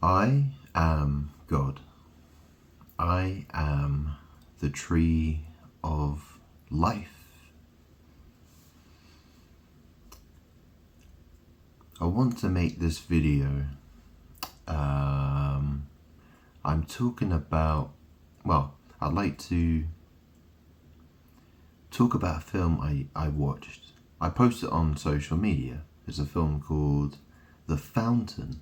I am God. I am the tree of life. I want to make this video. I'm talking about, I'd like to talk about a film I watched. I posted it on social media. It's a film called The Fountain.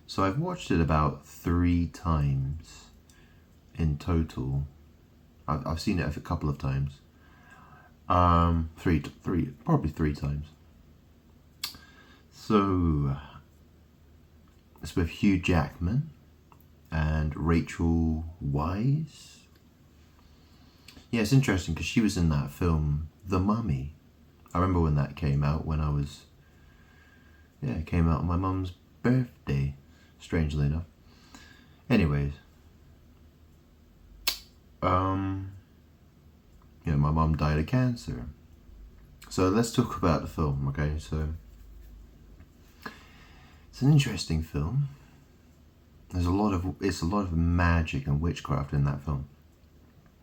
So I've watched it about 3 times in total. I've seen it a couple of times. Probably three times. So it's with Hugh Jackman and Rachel Weisz. Yeah, it's interesting because she was in that film, The Mummy. I remember when that came out it came out on my mum's birthday, strangely enough. Anyways, my mum died of cancer. So let's talk about the film, okay? So it's an interesting film. It's a lot of magic and witchcraft in that film.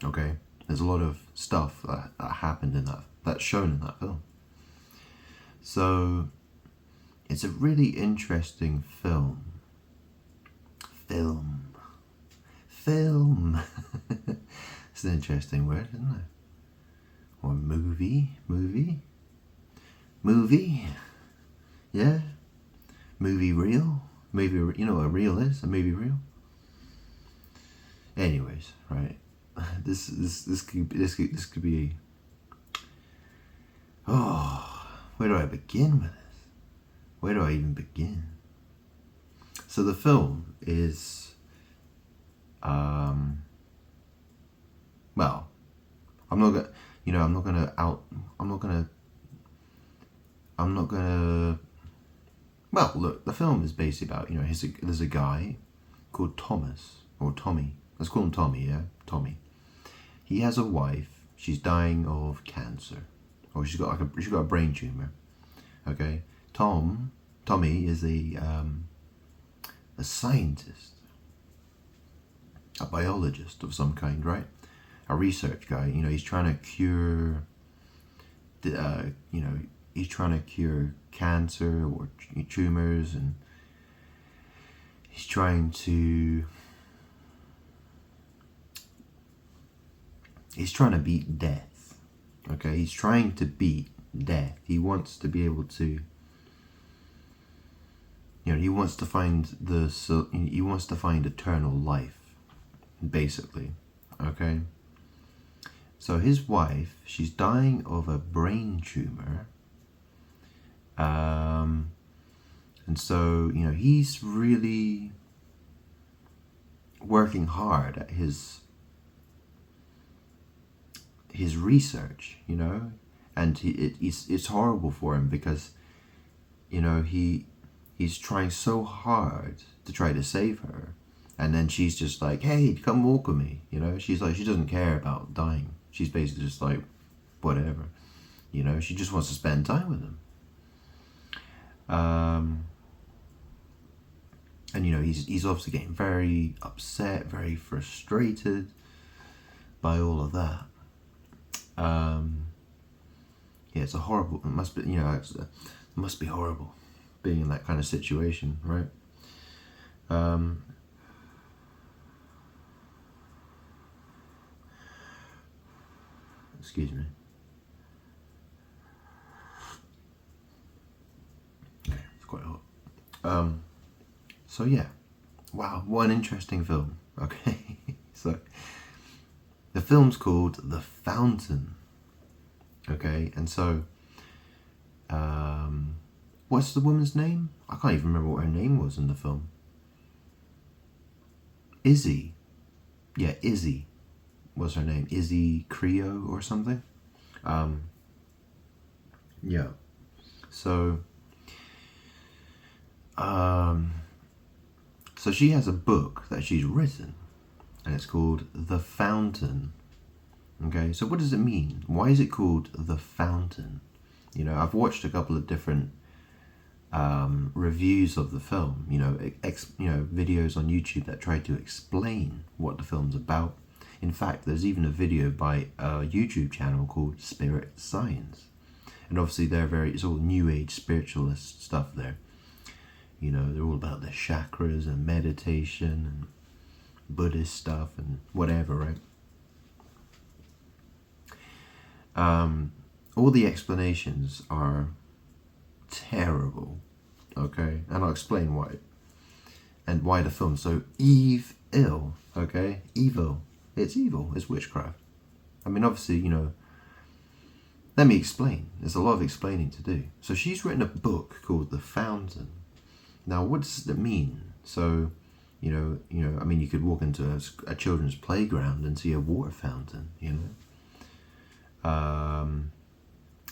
Okay? There's a lot of stuff that happened in that's shown in that film. So it's a really interesting film. Film. It's an interesting word, isn't it? Or movie. Yeah. Movie reel. You know what a reel is? A movie reel. Anyways, right. This could be. Oh, where do I begin with this? Where do I even begin? So the film is, I'm not gonna. Well, look, the film is basically about, there's a guy called Thomas or Tommy. Let's call him Tommy, yeah, Tommy. He has a wife. She's dying of cancer, or she's got a brain tumor. Okay, Tommy is a scientist, a biologist of some kind, right? A research guy. He's trying to cure. He's trying to cure cancer or tumors, and he's trying to beat death. Okay, he's trying to beat death. He wants to be able to. He wants to find eternal life, basically. Okay. So his wife, she's dying of a brain tumor. And so, he's really working hard at his research, and it's horrible for him because, he's trying so hard to try to save her, and then she's just like, hey, come walk with me, she's like, she doesn't care about dying. She's basically just like, whatever, she just wants to spend time with him. And he's obviously getting very upset, very frustrated by all of that. It's a horrible. It must be, it must be horrible being in that kind of situation, right? Excuse me. It's quite hot. So yeah, wow, what an interesting film. Okay, so the film's called The Fountain. Okay, and so, what's the woman's name? I can't even remember what her name was in the film. Izzy. Yeah, Izzy was her name. Izzy Creo or something. Yeah. So, so she has a book that she's written, and it's called The Fountain. Okay, so what does it mean? Why is it called The Fountain? I've watched a couple of different reviews of the film, videos on YouTube that try to explain what the film's about. In fact, there's even a video by a YouTube channel called Spirit Science. And obviously it's all new age spiritualist stuff there. They're all about the chakras and meditation and Buddhist stuff and whatever, right? All the explanations are terrible, okay? And I'll explain why. And why the film's so evil, okay? Evil. It's evil. It's witchcraft. I mean, obviously, let me explain. There's a lot of explaining to do. So she's written a book called The Fountain. Now, what does that mean? So, I mean, you could walk into a children's playground and see a water fountain,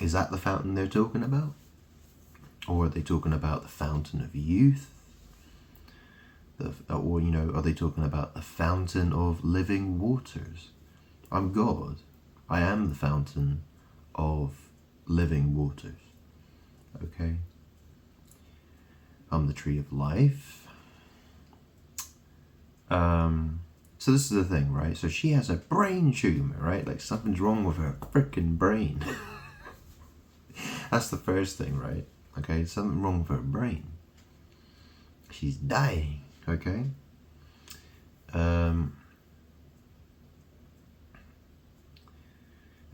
Is that the fountain they're talking about? Or are they talking about the fountain of youth? Are they talking about the fountain of living waters? I'm God. I am the fountain of living waters. Okay? I'm the tree of life. So this is the thing, right? So she has a brain tumor, right? Like something's wrong with her freaking brain. That's the first thing, right? Okay, something wrong with her brain. She's dying, okay? And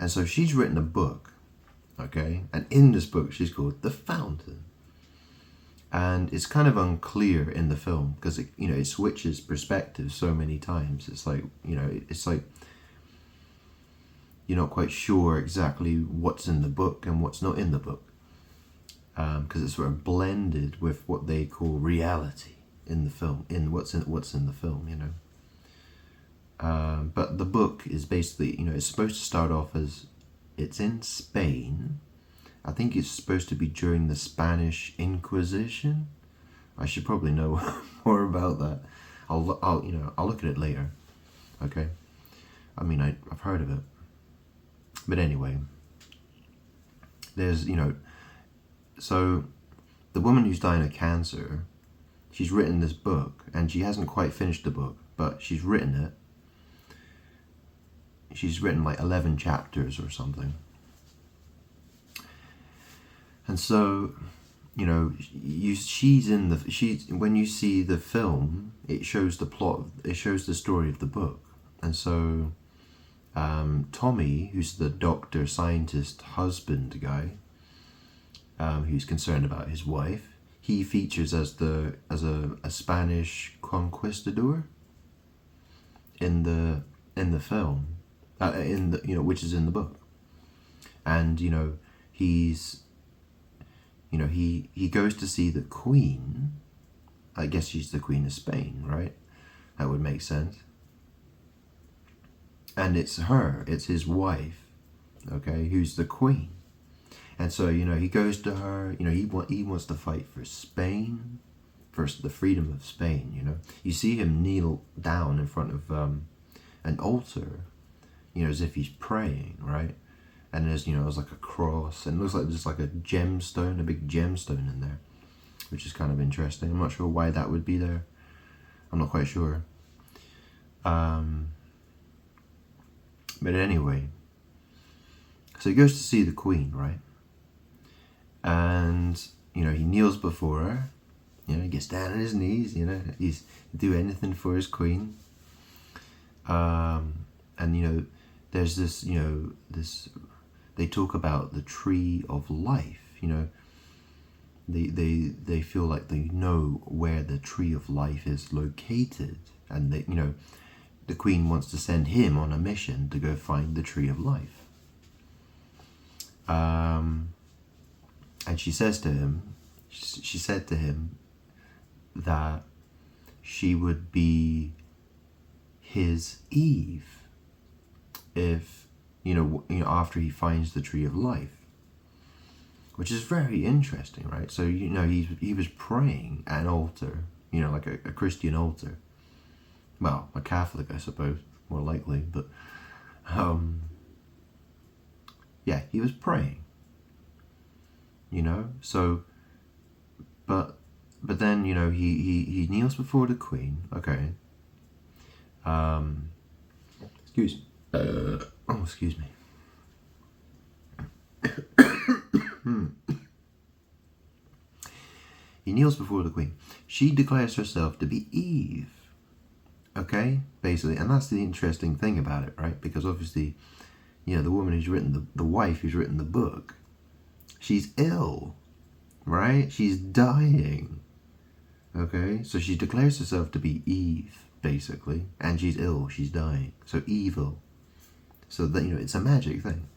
so she's written a book, okay? And in this book, she's called The Fountain. And it's kind of unclear in the film because it switches perspectives so many times. It's like, it's like you're not quite sure exactly what's in the book and what's not in the book. Because it's sort of blended with what they call reality in the film, in what's in the film, But the book is basically, it's supposed to start off as it's in Spain. I think it's supposed to be during the Spanish Inquisition. I should probably know more about that. I'll look at it later. Okay. I mean, I've heard of it. But anyway, there's, so the woman who's dying of cancer, she's written this book, and she hasn't quite finished the book, but she's written it. She's written like 11 chapters or something. And so, when you see the film, it shows the plot, it shows the story of the book. And so, Tommy, who's the doctor, scientist, husband guy, who's concerned about his wife, he features as a Spanish conquistador in the film, which is in the book. And he goes to see the Queen. I guess she's the Queen of Spain, right? That would make sense. And it's his wife, okay, who's the Queen. And so, he goes to her, he wants to fight for Spain, for the freedom of Spain, You see him kneel down in front of an altar, as if he's praying, right? And there's, there's like a cross, and it looks like there's like a gemstone, a big gemstone in there, which is kind of interesting. I'm not sure why that would be there. I'm not quite sure. But anyway, so he goes to see the Queen, right? And, he kneels before her, he gets down on his knees, he's do anything for his Queen. And, there's this, they talk about the tree of life, they feel like they know where the tree of life is located, and they, the Queen wants to send him on a mission to go find the tree of life. And she said to him that she would be his Eve if, after he finds the tree of life, which is very interesting, right? So, he was praying at an altar, like a Christian altar. Well, a Catholic, I suppose, more likely, but, yeah, he was praying, so but then, you know, he kneels before the Queen. Okay. Excuse. Oh, excuse me. He kneels before the Queen. She declares herself to be Eve. Okay, basically, and that's the interesting thing about it, right? Because obviously, you know, the woman who's written the wife who's written the book, she's ill, right? She's dying. Okay, so she declares herself to be Eve, basically, and she's ill, she's dying. So evil. So that, you know, it's a magic thing.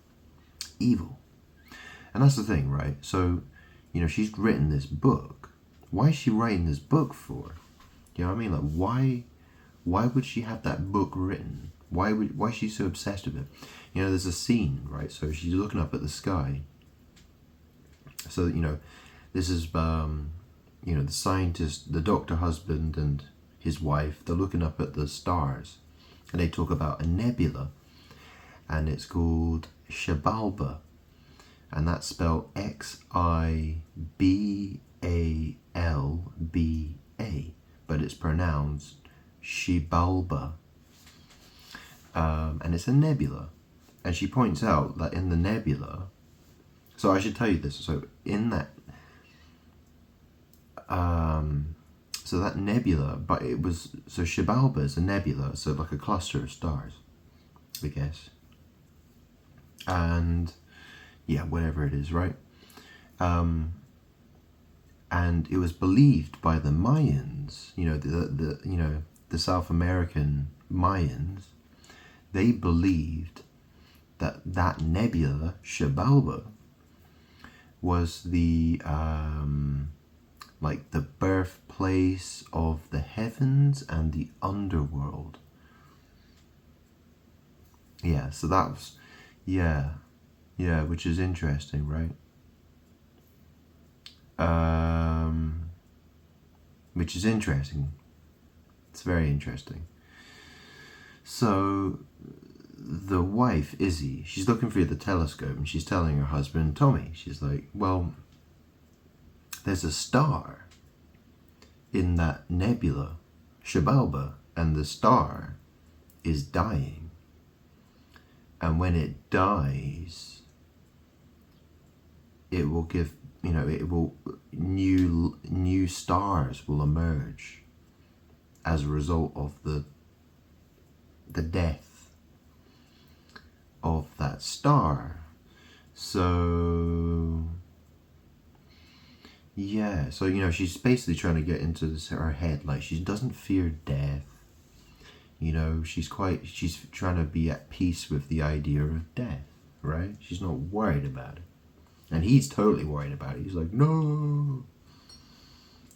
Evil. And that's the thing, right? So, you know, she's written this book. Why is she writing this book for? You know what I mean? Like, why would she have that book written? Why is she so obsessed with it? You know, there's a scene, right? So she's looking up at the sky. So, you know, this is, you know, the scientist, the doctor husband and his wife, they're looking up at the stars. And they talk about a nebula. And it's called Xibalba. And that's spelled Xibalba. But it's pronounced Xibalba. And it's a nebula. And she points out that in the nebula, so I should tell you this, so in that, so that nebula, but it was, so Xibalba is a nebula, so like a cluster of stars, I guess. And yeah, whatever it is, right? And it was believed by the Mayans, you know, the South American Mayans, they believed that nebula, Xibalba, was the like the birthplace of the heavens and the underworld. Yeah, so that was, yeah, which is interesting, right? Which is interesting. It's very interesting. So the wife, Izzy, she's looking through the telescope and she's telling her husband, Tommy, she's like, well, there's a star in that nebula, Xibalba, and the star is dying. And when it dies, it will give, you know, it will, new stars will emerge as a result of the death of that star. So yeah, so, you know, she's basically trying to get into her head, like, she doesn't fear death, you know, she's trying to be at peace with the idea of death, right? She's not worried about it. And he's totally worried about it. He's like, no,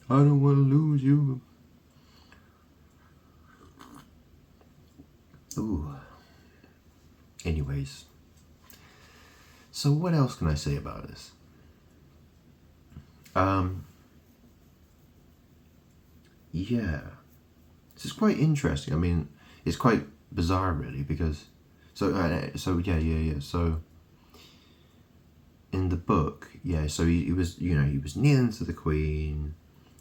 I don't want to lose you. Ooh. Anyways, so what else can I say about this? Yeah, this is quite interesting. I mean, it's quite bizarre, really, because so yeah. So in the book, yeah, so he was, you know, he was kneeling to the Queen.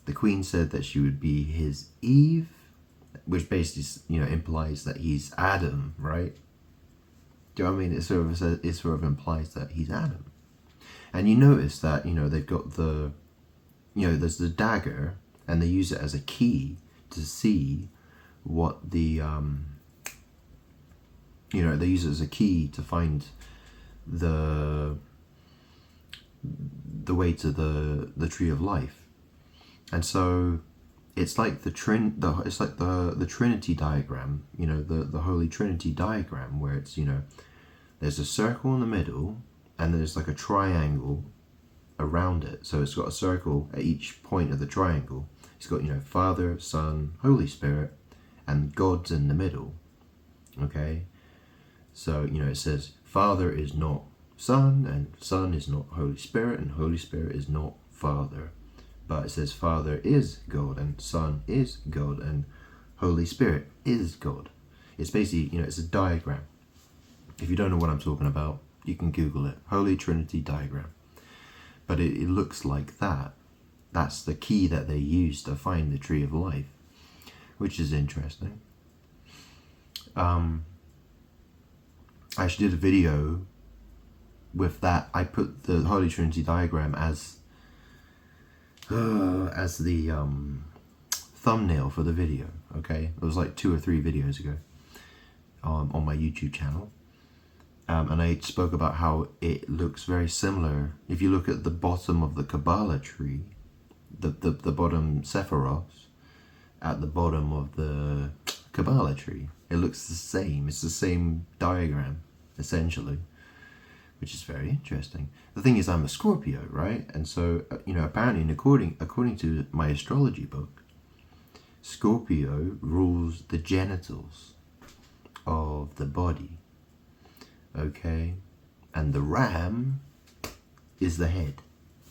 The Queen said that she would be his Eve, which basically, you know, implies that he's Adam, right? Do you know what I mean? It sort of implies that he's Adam. And you notice that, you know, they've got the, you know, there's the dagger, and they use it as a key to see what the, you know, they use it as a key to find the way to the tree of life. And so it's like the Trinity diagram, you know, the Holy Trinity diagram, where it's, you know, there's a circle in the middle and there's like a triangle around it. So it's got a circle at each point of the triangle. It's got, you know, Father, Son, Holy Spirit, and God's in the middle. Okay? So, you know, it says Father is not Son, and Son is not Holy Spirit, and Holy Spirit is not Father. But it says Father is God, and Son is God, and Holy Spirit is God. It's basically, you know, it's a diagram. If you don't know what I'm talking about, you can Google it. Holy Trinity diagram. But it looks like that. That's the key that they use to find the tree of life, which is interesting. I actually did a video with that. I put the Holy Trinity diagram as the thumbnail for the video. Okay, it was like 2 or 3 videos ago on my YouTube channel, and I spoke about how it looks very similar. If you look at the bottom of the Kabbalah tree, the bottom Sephiroth at the bottom of the Kabbalah tree, it looks the same. It's the same diagram essentially, which is very interesting. The thing is, I'm a Scorpio, right? And so, apparently, according to my astrology book, Scorpio rules the genitals of the body, okay? And the ram is the head,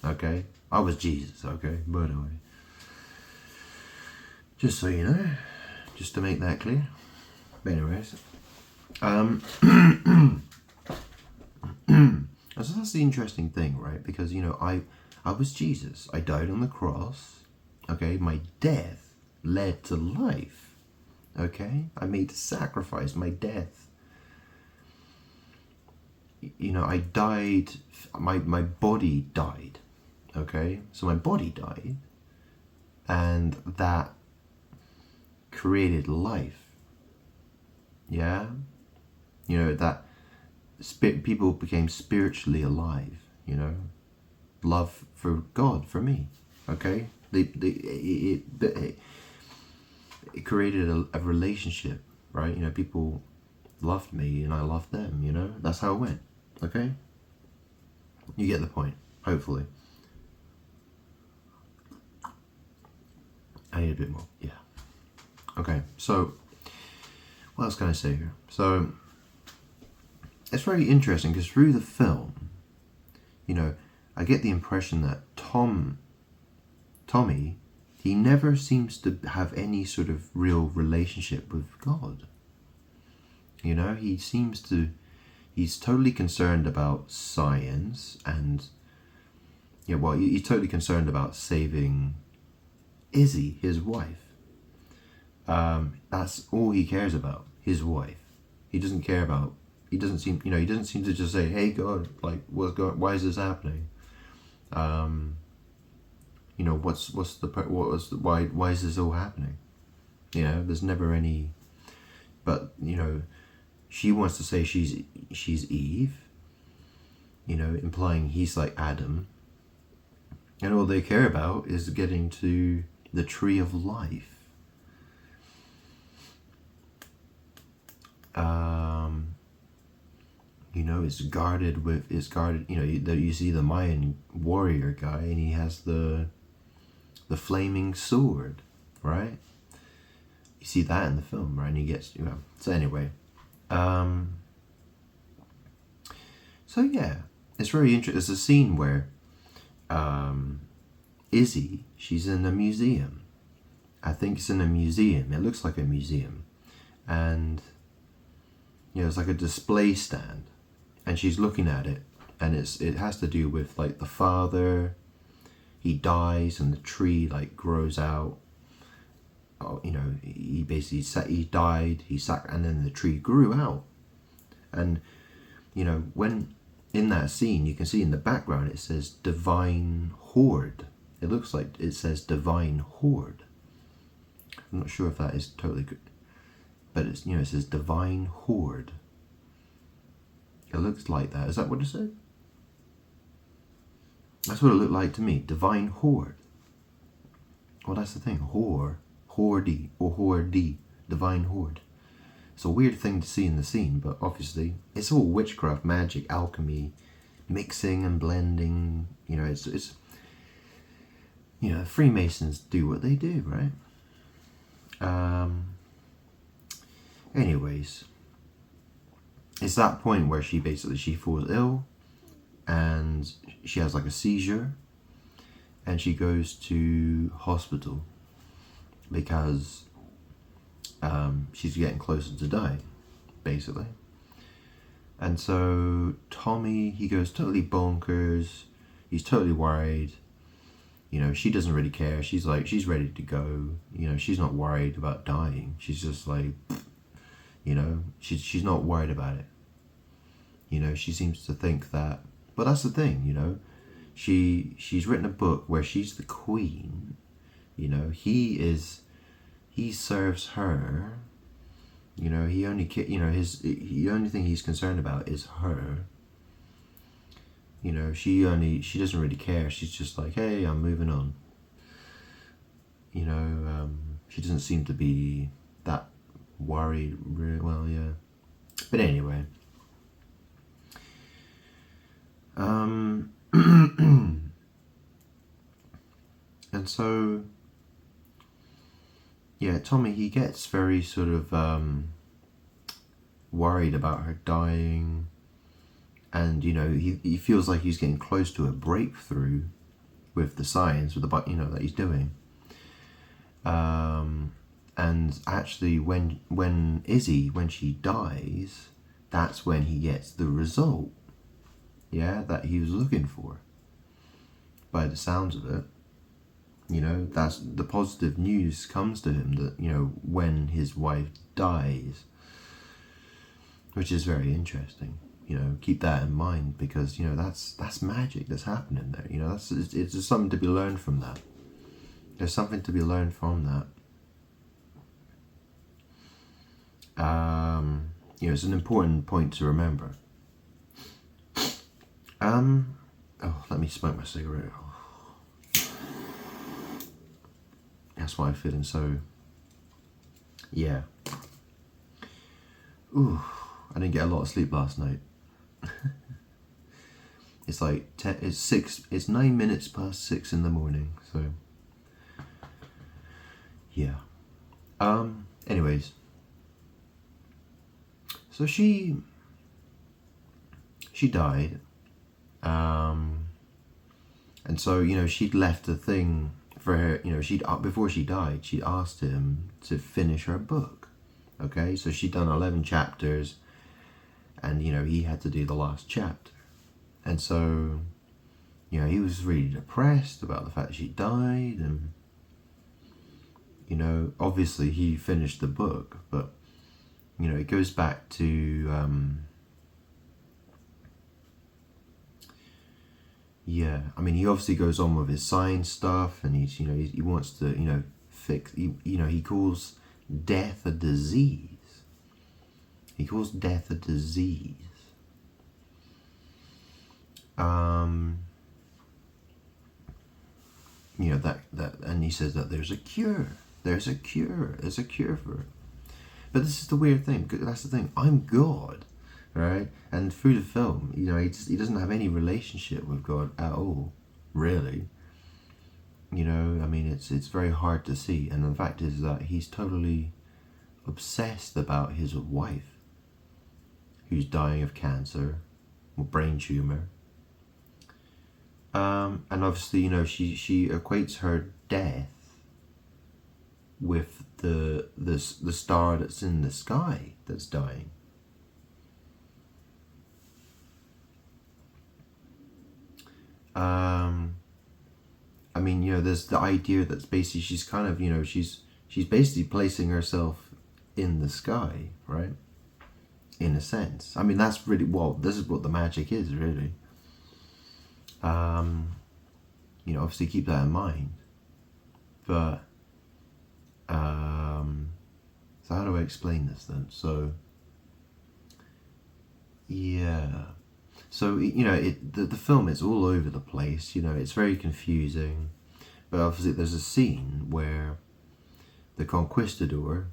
okay? I was Jesus, okay? By the way. Just so you know, just to make that clear. But anyways, so that's the interesting thing, right? Because, I was Jesus. I died on the cross, okay? My death led to life, okay? I made the sacrifice. My death, I died, my body died, okay? So my body died, and that created life, yeah? That people became spiritually alive, love for God, for me, okay? It created a relationship, right? People loved me and I loved them, that's how it went, okay? You get the point, hopefully. I need a bit more, yeah. Okay, so what else can I say here? So it's very interesting because through the film, I get the impression that Tommy, he never seems to have any sort of real relationship with God. He's totally concerned about science and, he's totally concerned about saving Izzy, his wife. That's all he cares about, his wife. He doesn't seem to just say, hey God, like, why is this happening? Why is this all happening? There's never any, but, she wants to say she's Eve, implying he's like Adam. And all they care about is getting to the tree of life. It's guarded, you see the Mayan warrior guy and he has the flaming sword, right? You see that in the film, right? And he gets, so anyway, so yeah, it's very interesting. There's a scene where Izzy, she's in a museum. I think it's in a museum. It looks like a museum. And it's like a display stand, and she's looking at it, and it has to do with like the father. He dies, and the tree like grows out. He basically he died. And then the tree grew out, and when in that scene you can see in the background it says divine horde. It looks like it says divine horde. I'm not sure if that is totally good. But it's, it says divine horde. It looks like that. Is that what it said? That's what it looked like to me. Divine horde. Well, that's the thing. Horde, or horde. Divine horde. It's a weird thing to see in the scene, but obviously it's all witchcraft, magic, alchemy, mixing and blending. It's Freemasons do what they do, right? Anyways, it's that point where she falls ill and she has like a seizure and she goes to hospital because she's getting closer to dying, basically. And so Tommy, he goes totally bonkers. He's totally worried. You know, she doesn't really care. She's like, she's ready to go. You know, she's not worried about dying. She's just like, you know, she's not worried about it. You know, she seems to think that, but that's the thing, you know, she's written a book where she's the queen. You know, he serves her. You know, the only thing he's concerned about is her. You know, she doesn't really care. She's just like, hey, I'm moving on. You know, she doesn't seem to be that worried. Well, yeah. But anyway, and so, yeah, Tommy, he gets very sort of worried about her dying, and you know, he feels like he's getting close to a breakthrough with the science, with the, you know, that he's doing. And actually, when Izzy, when she dies, that's when he gets the result, yeah, that he was looking for. By the sounds of it, you know, that's the positive news comes to him, that, you know, when his wife dies, which is very interesting. You know, keep that in mind, because, you know, that's magic that's happening there. You know, it's just something to be learned from that. There's something to be learned from that. You know, it's an important point to remember. Oh, let me smoke my cigarette. That's why I'm feeling so. Yeah. Ooh, I didn't get a lot of sleep last night. It's like it's 9 minutes past 6 in the morning. So. Yeah. Anyways. So she died. And so, you know, she'd left a thing for her, you know, before she died, she asked him to finish her book. Okay, so she'd done 11 chapters, and, you know, he had to do the last chapter. And so, you know, he was really depressed about the fact that she died, and, you know, obviously he finished the book, but, you know, it goes back to, yeah, I mean, he obviously goes on with his science stuff, and he's, you know, he wants to, you know, fix, you know, he calls death a disease. He calls death a disease. You know, that, and he says that there's a cure for it. But this is the weird thing. That's the thing. I'm God, right? And through the film, you know, he doesn't have any relationship with God at all, really. You know, I mean, it's very hard to see. And the fact is that he's totally obsessed about his wife, who's dying of cancer or brain tumor. And obviously, you know, she equates her death with the star that's in the sky that's dying. I mean, you know, there's the idea that's basically she's kind of, you know, she's basically placing herself in the sky, right? In a sense. I mean, that's really, well, this is what the magic is, really. You know, obviously keep that in mind. But, so how do I explain this then? So, yeah. So, you know, the film is all over the place, you know, it's very confusing. But obviously there's a scene where the conquistador,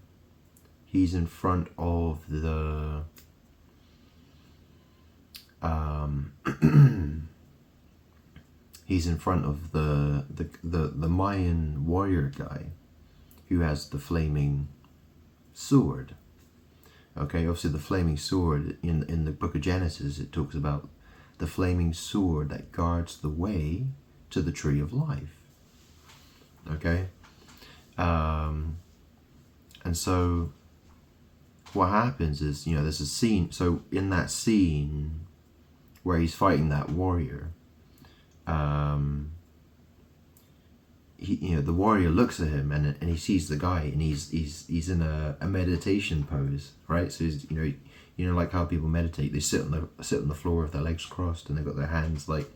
he's in front of the he's in front of the Mayan warrior guy who has the flaming sword. Okay, obviously the flaming sword in the book of Genesis, it talks about the flaming sword that guards the way to the tree of life. Okay, and so what happens is, you know, there's a scene. So in that scene where he's fighting that warrior, the warrior looks at him and he sees the guy, and he's in a meditation pose, right? So he's, like how people meditate, they sit on the floor with their legs crossed, and they've got their hands like,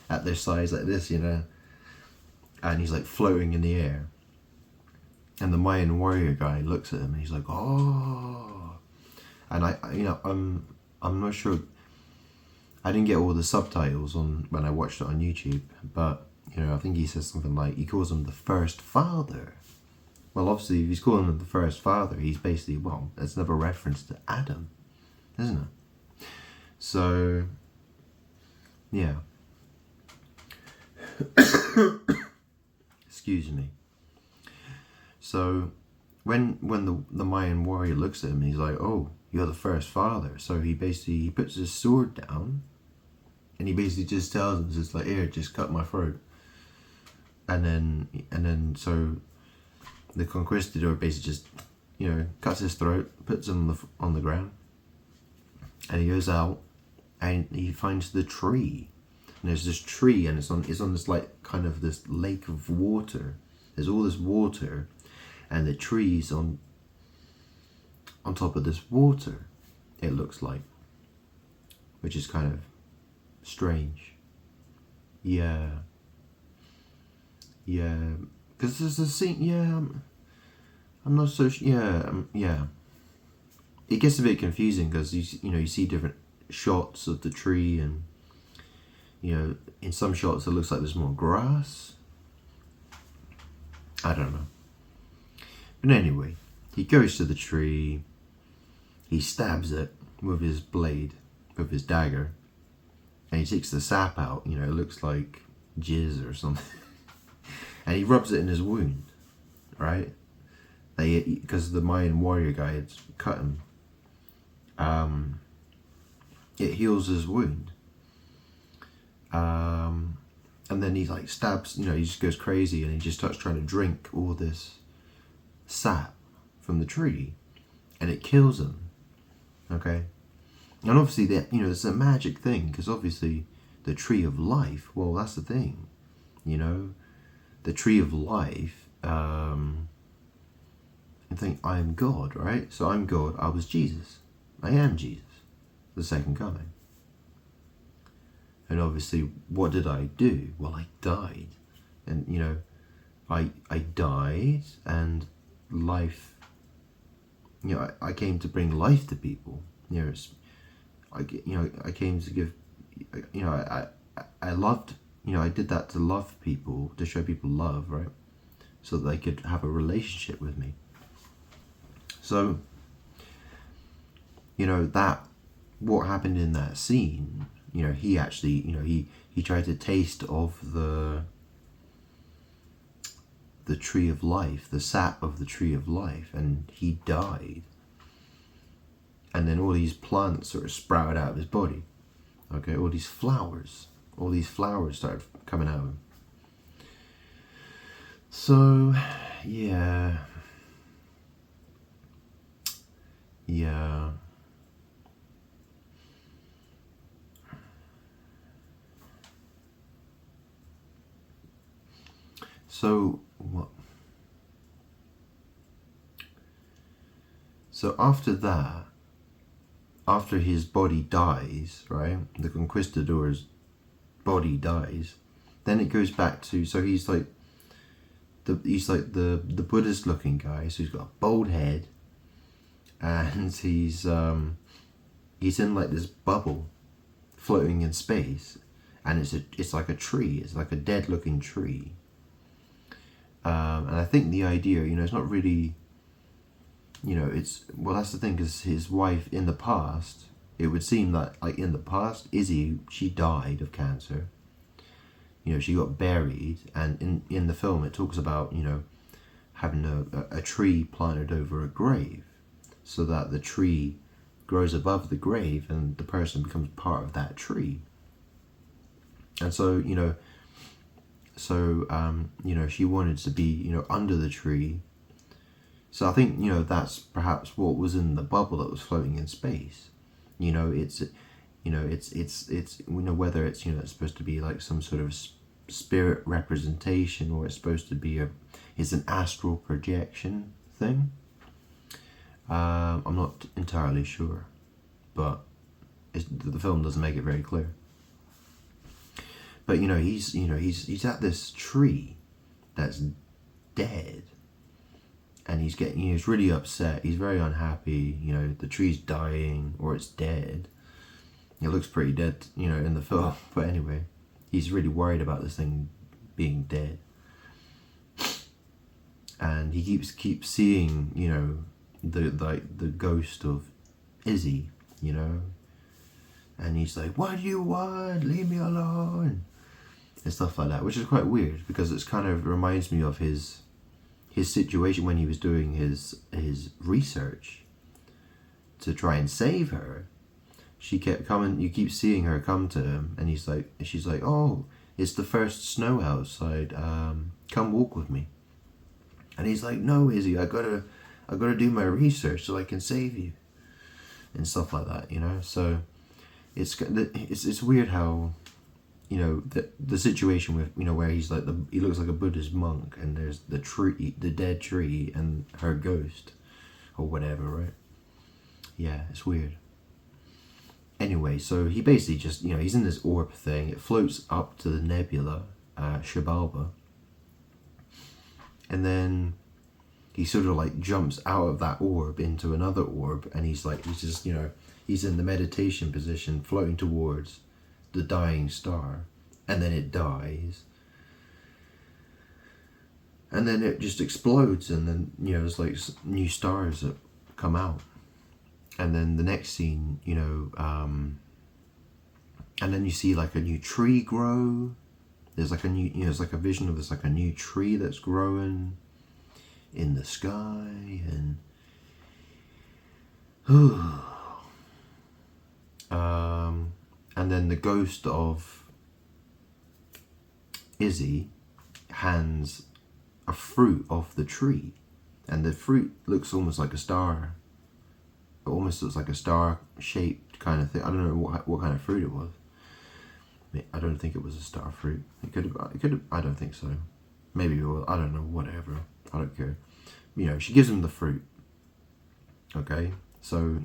at their sides like this, and he's like floating in the air. And the Mayan warrior guy looks at him and he's like, oh. And I'm not sure, I didn't get all the subtitles on when I watched it on YouTube, but I think he says something like, he calls him the first father. Well, obviously, if he's calling him the first father, he's basically, it's another reference to Adam, isn't it? So, yeah. Excuse me. So, when the Mayan warrior looks at him, he's like, oh, you're the first father. So he puts his sword down, and he basically just tells him, just like, here, just cut my throat. And then so the conquistador basically just, cuts his throat, puts him on the ground, and he goes out, and he finds the tree. And there's this tree, and it's on this like kind of this lake of water. There's all this water, and the tree's on top of this water, it looks like, which is kind of strange. Yeah, because there's a scene. Yeah, I'm not so. Yeah. It gets a bit confusing because you see different shots of the tree, and in some shots it looks like there's more grass. I don't know. But anyway, he goes to the tree, he stabs it with his blade, with his dagger, and he takes the sap out. It looks like jizz or something. And he rubs it in his wound, right? Because the Mayan warrior guy had cut him. It heals his wound. And then he like stabs, he just goes crazy, and he just starts trying to drink all this sap from the tree, and it kills him. Okay? And obviously that, it's a magic thing, because obviously the tree of life, well, that's the thing, the tree of life, and think, I am God, right? So I'm God, I was Jesus. I am Jesus, the second coming. And obviously, what did I do? Well, I died. And, I died, and life, I came to bring life to people. I came to give, I loved, I did that to love people, to show people love, right? So that they could have a relationship with me. So, what happened in that scene, he actually, he tried to taste of the tree of life, the sap of the tree of life, and he died. And then all these plants sort of sprouted out of his body. Okay, all these flowers started coming out of him. So, yeah. So what? So after that, after his body dies, right? The conquistador's body dies. Then it goes back to, so he's like the Buddhist looking guy. So he's got a bald head, and he's in like this bubble, floating in space, and it's like a tree. It's like a dead looking tree. And I think the idea, it's not really, that's the thing, because his wife in the past, it would seem that, like, in the past, Izzy, she died of cancer. She got buried, and in the film it talks about, having a tree planted over a grave, so that the tree grows above the grave and the person becomes part of that tree. And so, she wanted to be, under the tree. So I think, that's perhaps what was in the bubble that was floating in space. It's whether it's, it's supposed to be like some sort of spirit representation, or it's supposed to be it's an astral projection thing. I'm not entirely sure, but the film doesn't make it very clear. But he's at this tree that's dead, and he's really upset. He's very unhappy. The tree's dying, or it's dead. It looks pretty dead, in the film. But anyway, he's really worried about this thing being dead, and he keeps seeing, the ghost of Izzy, and he's like, "What do you want? Leave me alone," and stuff like that, which is quite weird because it's kind of reminds me of his situation when he was doing his research to try and save her. She kept coming. You keep seeing her come to him, and she's like, "Oh, it's the first snow outside. Come walk with me." And he's like, "No, Izzy, I gotta do my research so I can save you," and stuff like that. So it's weird how, the situation with, where he's like he looks like a Buddhist monk, and there's the dead tree, and her ghost, or whatever, right? Yeah, it's weird. Anyway, so he basically just, he's in this orb thing. It floats up to the nebula, Xibalba. And then he sort of like jumps out of that orb into another orb. And he's just, he's in the meditation position, floating towards the dying star. And then it dies. And then it just explodes. And then, there's like new stars that come out. And then the next scene, and then you see like a new tree grow. There's like a new, it's like a vision of this like a new tree that's growing in the sky, and and then the ghost of Izzy hands a fruit off the tree, and the fruit looks almost like a star. It almost looks like a star-shaped kind of thing. I don't know what kind of fruit it was. I don't think it was a star fruit. It could have. I don't think so. Maybe it was. I don't know. Whatever. I don't care. She gives him the fruit. Okay. So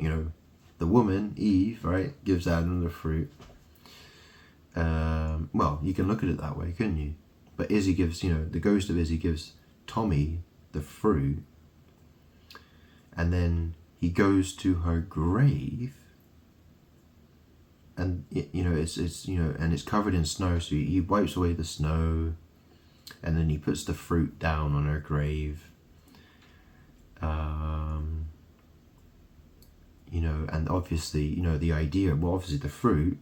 the woman Eve, right, gives Adam the fruit. Well, you can look at it that way, couldn't you? But Izzy gives, the ghost of Izzy gives Tommy the fruit, and then he goes to her grave, and and it's covered in snow. So he wipes away the snow, and then he puts the fruit down on her grave. And obviously, the idea. Well, obviously, the fruit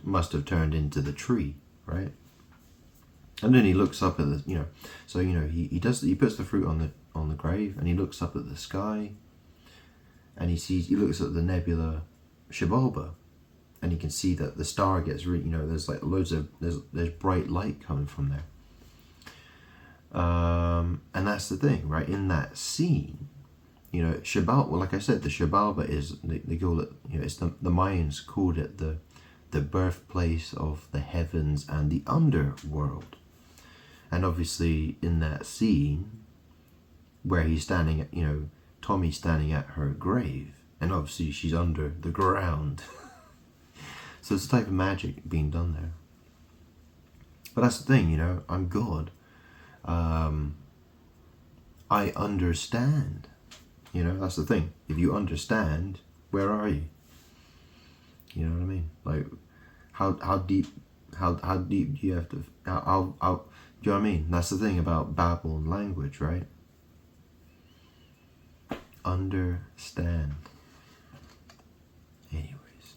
must have turned into the tree, right? And then he looks up at the, so he puts the fruit on the grave, and he looks up at the sky. And he looks at the nebula Xibalba, and he can see that the star gets there's like there's bright light coming from there. And that's the thing, right? In that scene, Xibalba, well, like I said, the Xibalba is, they call it, it's the Mayans called it the birthplace of the heavens and the underworld. And obviously in that scene where he's standing at, Tommy's standing at her grave, and obviously she's under the ground. So it's a type of magic being done there. But that's the thing, I'm God. I understand. That's the thing. If you understand, where are you? You know what I mean? Like, how deep do you have to? How do you know what I mean? That's the thing about Babel and language, right? Understand. Anyways,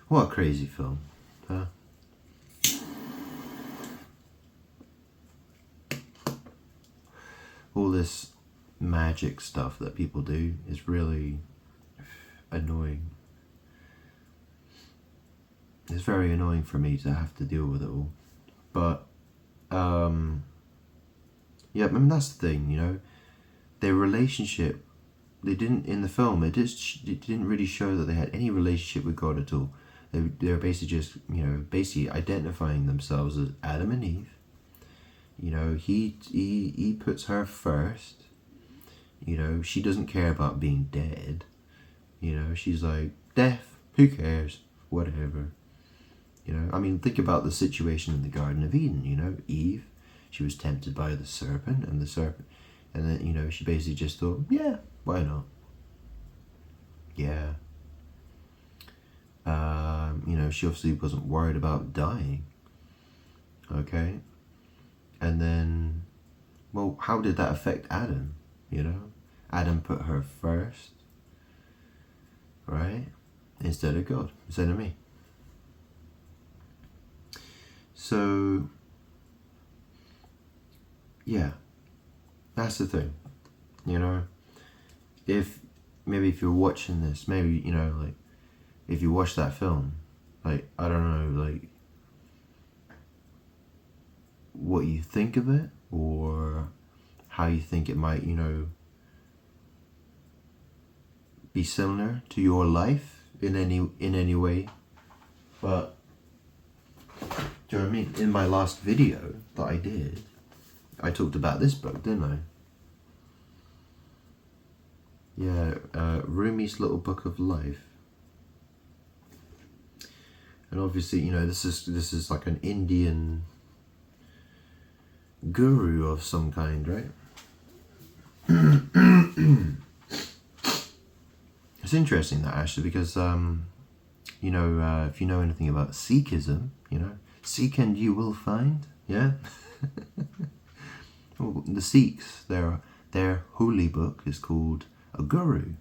what a crazy film, huh? All this magic stuff that people do is really annoying. It's very annoying for me to have to deal with it all. But yeah, I mean, that's the thing, their relationship, they didn't, in the film, it didn't really show that they had any relationship with God at all. They're basically just, basically identifying themselves as Adam and Eve. He puts her first. She doesn't care about being dead. She's like, death, who cares? Whatever. Think about the situation in the Garden of Eden. Eve, she was tempted by the serpent, and then, she basically just thought, yeah, why not? Yeah. She obviously wasn't worried about dying. Okay? And then, well, how did that affect Adam? Adam put her first, right? Instead of God, instead of me. So, yeah, that's the thing. If you're watching this, maybe, if you watch that film, I don't know, what you think of it, or how you think it might, be similar to your life in any way. But do you know what I mean? In my last video that I did, I talked about this book, didn't I? Yeah, Rumi's Little Book of Life. And obviously, this is like an Indian guru of some kind, right? It's interesting that, actually, because if you know anything about Sikhism, seek and you will find. Yeah. Well, the Sikhs, their holy book is called a Guru,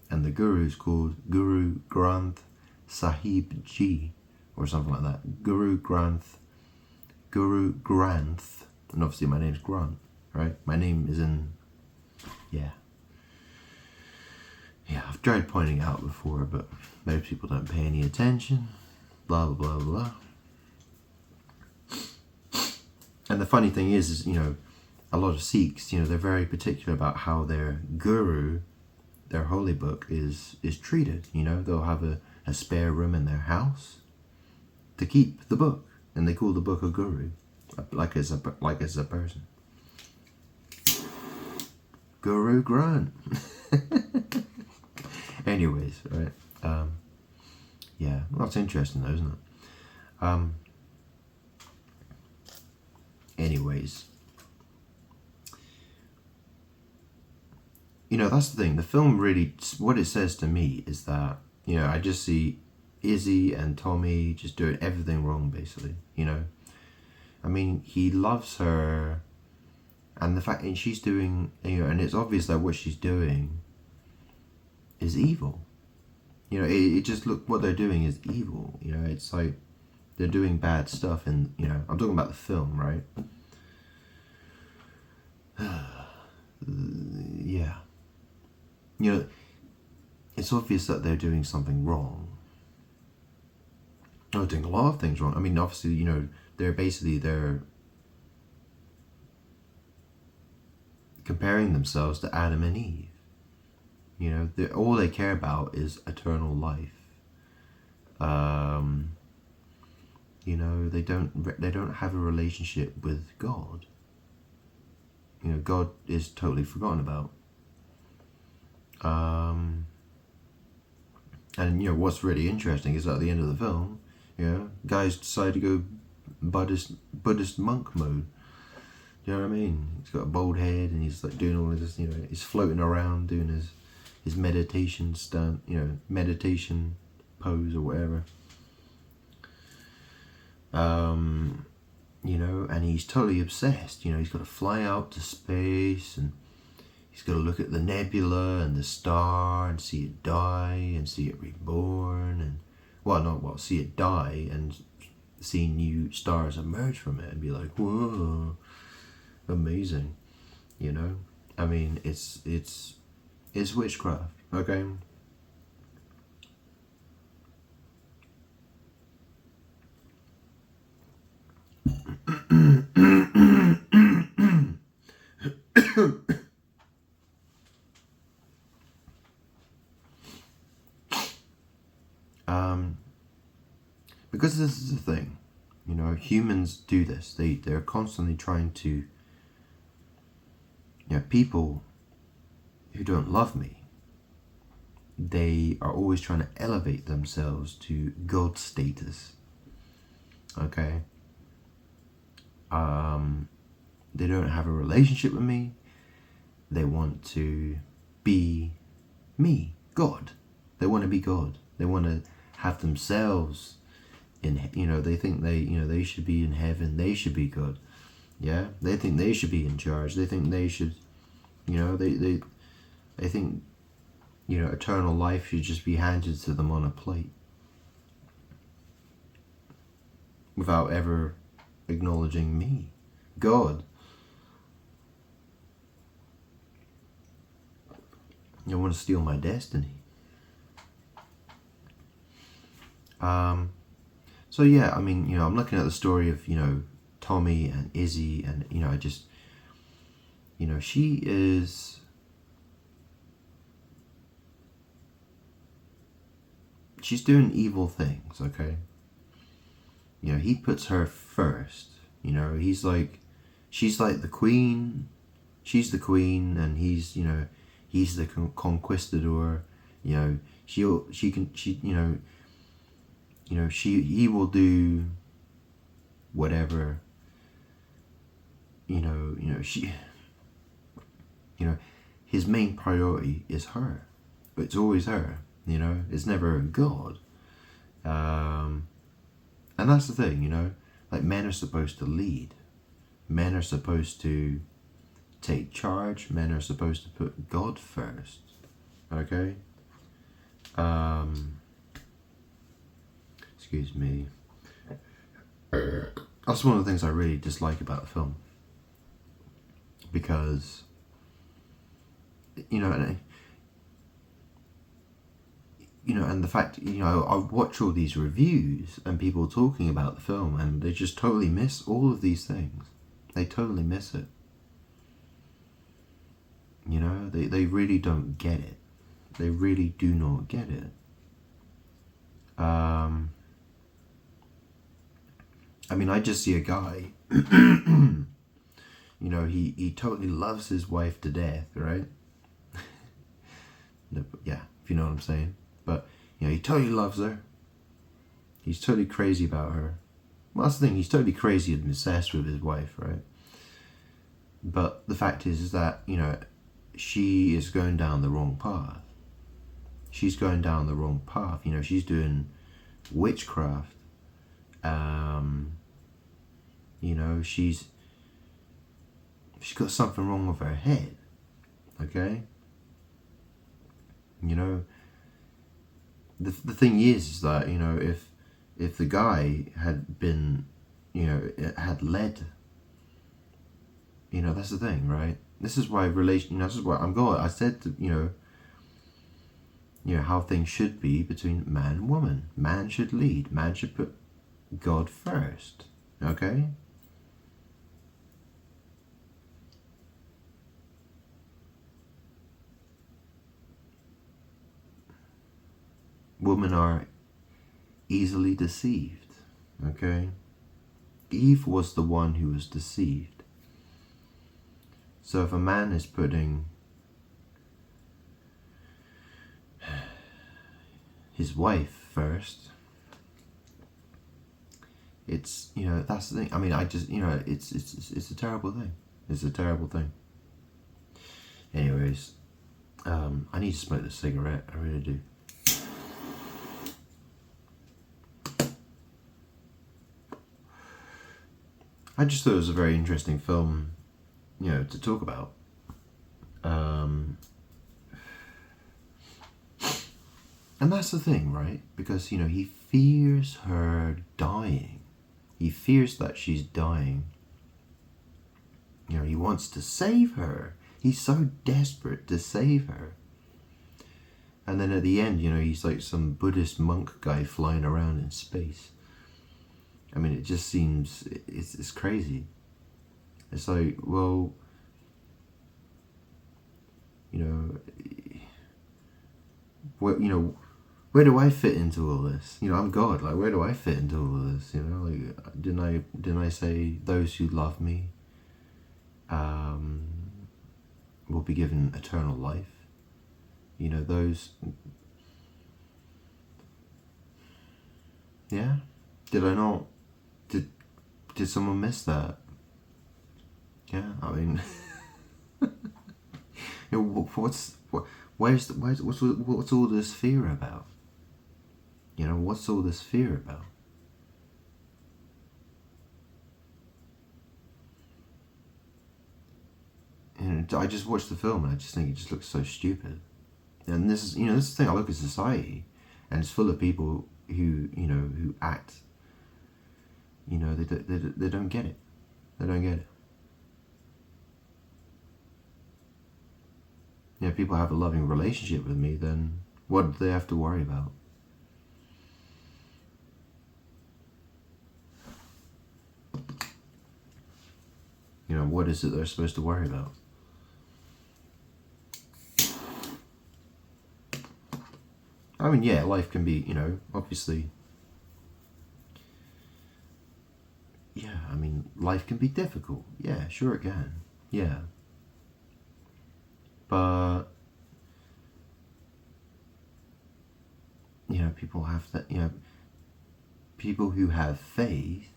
and the Guru is called Guru Granth Sahib Ji, or something like that. Guru Granth, and obviously my name's Grant, right? My name is in, yeah, I've tried pointing it out before, but most people don't pay any attention, blah, blah, blah, blah. And the funny thing is, a lot of Sikhs, they're very particular about how their guru, their holy book, is treated. They'll have a spare room in their house to keep the book, and they call the book a guru, like it's a person. Guru Grant. Anyways, right? Yeah, well, that's interesting though, isn't it? Anyways, that's the thing. The film really, what it says to me is that, I just see Izzy and Tommy just doing everything wrong, basically. He loves her, and the fact that she's doing, and it's obvious that what she's doing is evil. It just look, what they're doing is evil. It's like they're doing bad stuff, and I'm talking about the film, right? Yeah. It's obvious that they're doing something wrong. They're doing a lot of things wrong. Obviously, they're comparing themselves to Adam and Eve. All they care about is eternal life. They don't have a relationship with God. God is totally forgotten about. And what's really interesting is at the end of the film, guys decide to go Buddhist monk mode. Do you know what I mean? He's got a bald head, and he's like doing all of this. He's floating around doing his meditation stunt. Meditation pose or whatever. And he's totally obsessed. He's got to fly out to space, and he's got to look at the nebula and the star and see it die and see it reborn, and see it die and see new stars emerge from it and be like, whoa, amazing. It's witchcraft, okay? because this is the thing, you know, humans do this. They're constantly trying to, you know, people who don't love me, they are always trying to elevate themselves to God status. Okay? They don't have a relationship with me. They want to be me, God. They want to be God. They want to have themselves in, you know, they think they, you know, they should be in heaven. They should be God. Yeah? They think they should be in charge. They think they should, you know, they think, you know, eternal life should just be handed to them on a plate without ever acknowledging me, God. You want to steal my destiny. So yeah, I mean, you know, I'm looking at the story of, you know, Tommy and Izzy, and, you know, I just, you know, she's doing evil things, okay? You know, he puts her first. You know, he's like, she's like the queen, she's the queen, and he's, you know, he's the conquistador. You know, he will do whatever, you know, his main priority is her. It's always her, you know, it's never God. And that's the thing, you know, like, men are supposed to lead. Men are supposed to take charge. Men are supposed to put God first. Okay? Excuse me. That's one of the things I really dislike about the film. Because, you know, and the fact, you know, I watch all these reviews and people talking about the film, and they just totally miss all of these things. They totally miss it. You know, they really don't get it. They really do not get it. I mean, I just see a guy, you know, he totally loves his wife to death, right? Yeah, if you know what I'm saying. But, you know, he totally loves her. He's totally crazy about her. Well, that's the thing, he's totally crazy and obsessed with his wife, right? But the fact is that, you know, she is going down the wrong path. She's going down the wrong path. You know, she's doing witchcraft. You know, she's got something wrong with her head. Okay? You know, the thing is that, you know, if the guy had been, you know, had led, you know, that's the thing, right? This is why this is why I said, you know, how things should be between man and woman. Man should lead. Man should put God first. Okay? Women are easily deceived. Okay? Eve was the one who was deceived. So if a man is putting his wife first, it's, you know, that's the thing. I mean, I just, you know, it's a terrible thing. It's a terrible thing. Anyways, I need to smoke this cigarette. I really do. I just thought it was a very interesting film, you know, to talk about. And that's the thing, right? Because, you know, he fears her dying. He fears that she's dying. You know, he wants to save her. He's so desperate to save her. And then at the end, you know, he's like some Buddhist monk guy flying around in space. I mean, it just seems, it's crazy. It's like, well, you know, where do I fit into all this? You know, I'm God. Like, where do I fit into all of this? You know, like, didn't I say those who love me will be given eternal life? You know, those. Yeah. Did I not? Did someone miss that? Yeah. I mean, you know, what's all this fear about? You know, what's all this fear about? And I just watched the film and I just think it just looks so stupid. And this is, this is the thing. I look at society, and it's full of people who act. They don't get it. They don't get it. If people have a loving relationship with me, then what do they have to worry about? What is it they're supposed to worry about? I mean, yeah, life can be, obviously. Yeah, I mean, life can be difficult. Yeah, sure it can. Yeah. But, people have that, people who have faith,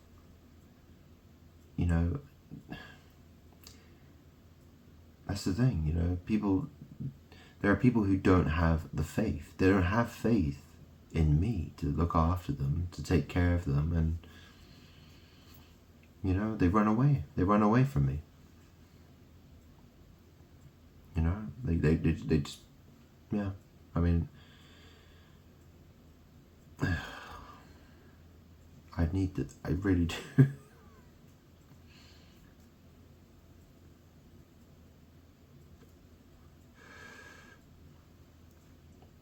that's the thing, there are people who don't have the faith. They don't have faith in me to look after them, to take care of them, and, they run away. They run away from me. They just, yeah, I mean, I need to, I really do.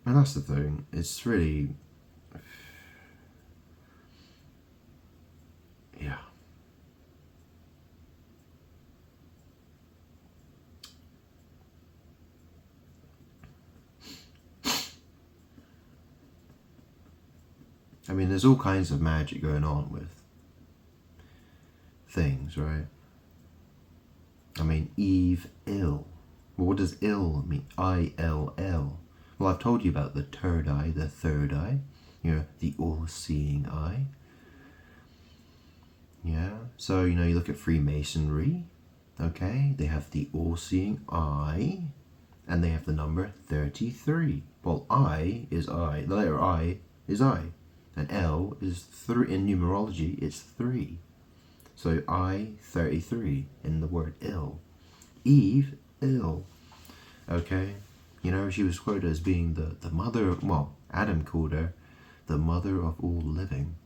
And that's the thing, it's really, yeah. I mean, there's all kinds of magic going on with things, right? I mean, Eve ill. Well, what does ill mean? I-L-L. Well, I've told you about the third eye, the all-seeing eye. Yeah, so, you look at Freemasonry, okay? They have the all-seeing eye, and they have the number 33. Well, I is I. The letter I is I. And L is 3. In numerology, it's 3. So I, 33, in the word ill. Eve, ill. Okay? She was quoted as being the mother of, well, Adam called her the mother of all living.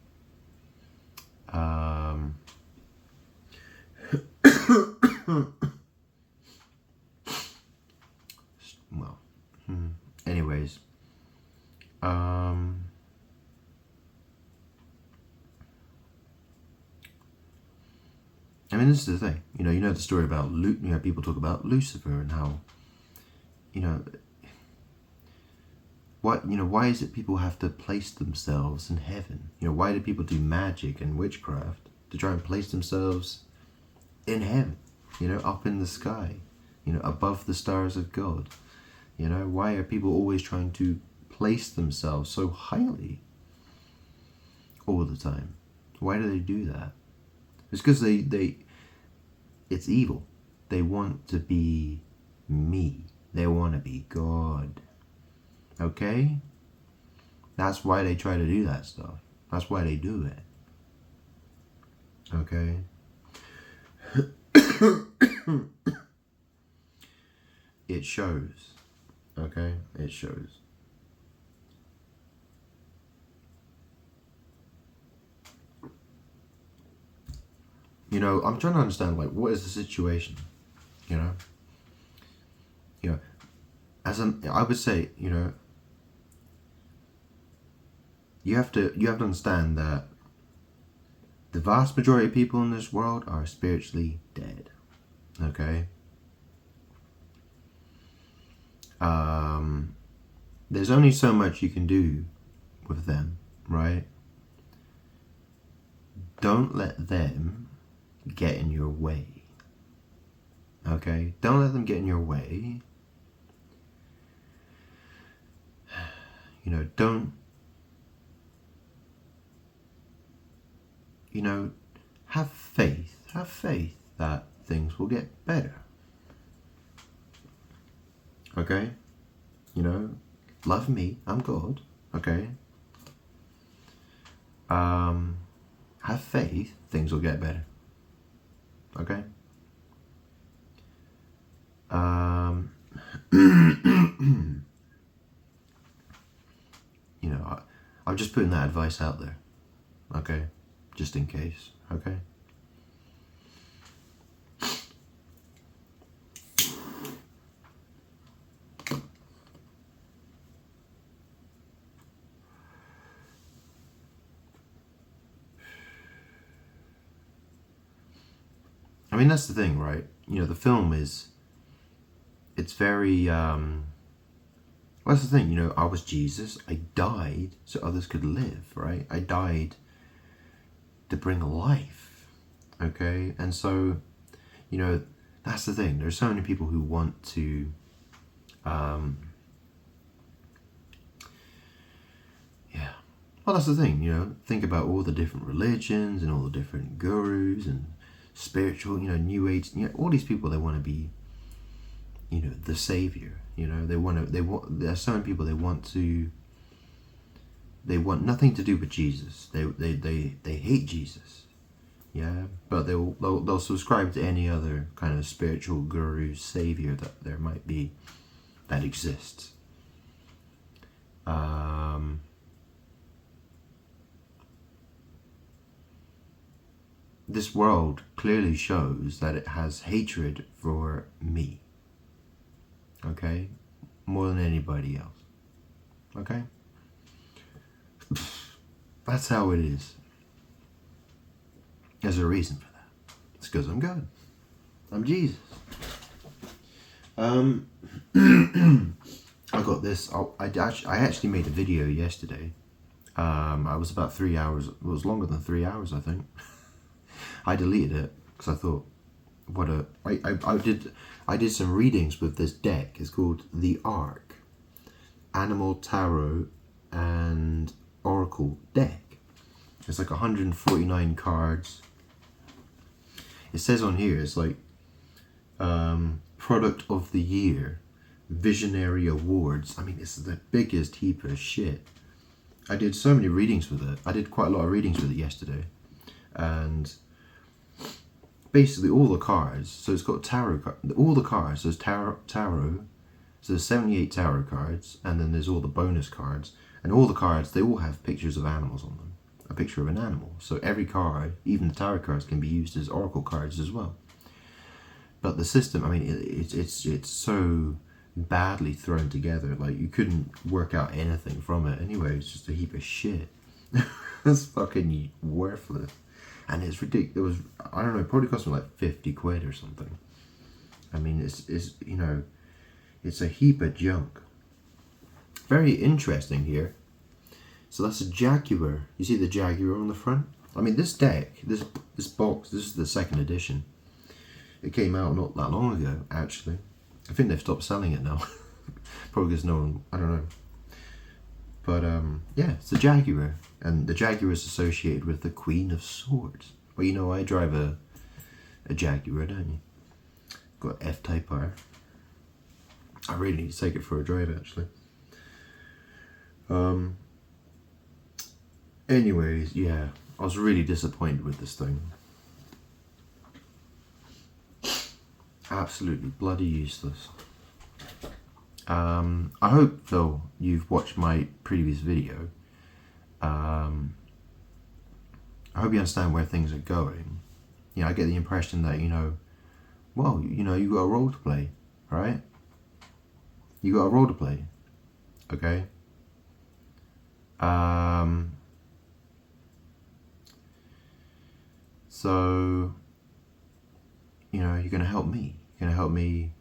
Well, anyways. I mean, this is the thing. You know the story about people talk about Lucifer and how, why is it people have to place themselves in heaven? Why do people do magic and witchcraft to try and place themselves in heaven? Up in the sky, above the stars of God. Why are people always trying to place themselves so highly all the time? Why do they do that? It's because it's evil. They want to be me. They want to be God. Okay? That's why they try to do that stuff. That's why they do it. Okay? It shows. Okay? It shows. I'm trying to understand, what is the situation? I would say, you have to understand that the vast majority of people in this world are spiritually dead. Okay? There's only so much you can do with them, right? Don't let them get in your way. Okay? Don't let them get in your way. You know, don't, you know, have faith that things will get better. Okay? You know, love me, I'm God. Okay? Have faith, things will get better. Okay? You know, I'm just putting that advice out there. Okay? Just in case. Okay? I mean, that's the thing, right? You know, the film is, it's very, well, that's the thing, you know, I was Jesus, I died so others could live, right? I died to bring life, okay? And so, you know, that's the thing, there's so many people who want to, yeah. Well, that's the thing, you know, think about all the different religions and all the different gurus and spiritual, you know, new age, you know, all these people, they want to be, you know, the savior, you know, there's so many people, they want nothing to do with Jesus. They hate Jesus, yeah, but they'll subscribe to any other kind of spiritual guru savior that there might be, that exists. This world clearly shows that it has hatred for me. Okay? More than anybody else. Okay? That's how it is. There's a reason for that. It's because I'm God. I'm Jesus. I got this. I actually made a video yesterday. I was about 3 hours. It was longer than 3 hours, I think. I deleted it because I thought, I did some readings with this deck. It's called the Ark Animal Tarot and Oracle deck. It's like 149 cards. It says on here, it's like product of the year, visionary awards. I mean, it's the biggest heap of shit. I did so many readings with it. I did quite a lot of readings with it yesterday, and basically all the cards, so it's got tarot, all the cards, there's tarot, so there's 78 tarot cards, and then there's all the bonus cards, and all the cards, they all have pictures of animals on them, a picture of an animal, so every card, even the tarot cards, can be used as oracle cards as well. But the system, I mean, it's so badly thrown together, like you couldn't work out anything from it anyway. It's just a heap of shit. It's fucking worthless. And it's ridiculous. I don't know, it probably cost me like 50 quid or something. I mean, it's you know, it's a heap of junk. Very interesting here. So that's a jaguar. You see the jaguar on the front? I mean, this deck, this box, this is the second edition. It came out not that long ago, actually. I think they've stopped selling it now. Probably because no one, I don't know. But yeah, it's the jaguar. And the jaguar is associated with the Queen of Swords. Well, you know, I drive a Jaguar, don't you? Got F-Type R. I really need to take it for a drive, actually. Anyways, yeah, I was really disappointed with this thing. Absolutely bloody useless. I hope, Phil, you've watched my previous video. I hope you understand where things are going. You know, I get the impression that, you know, well, you know, you got a role to play, right? You got a role to play, okay? So, you know, you're gonna help me. You're gonna help me,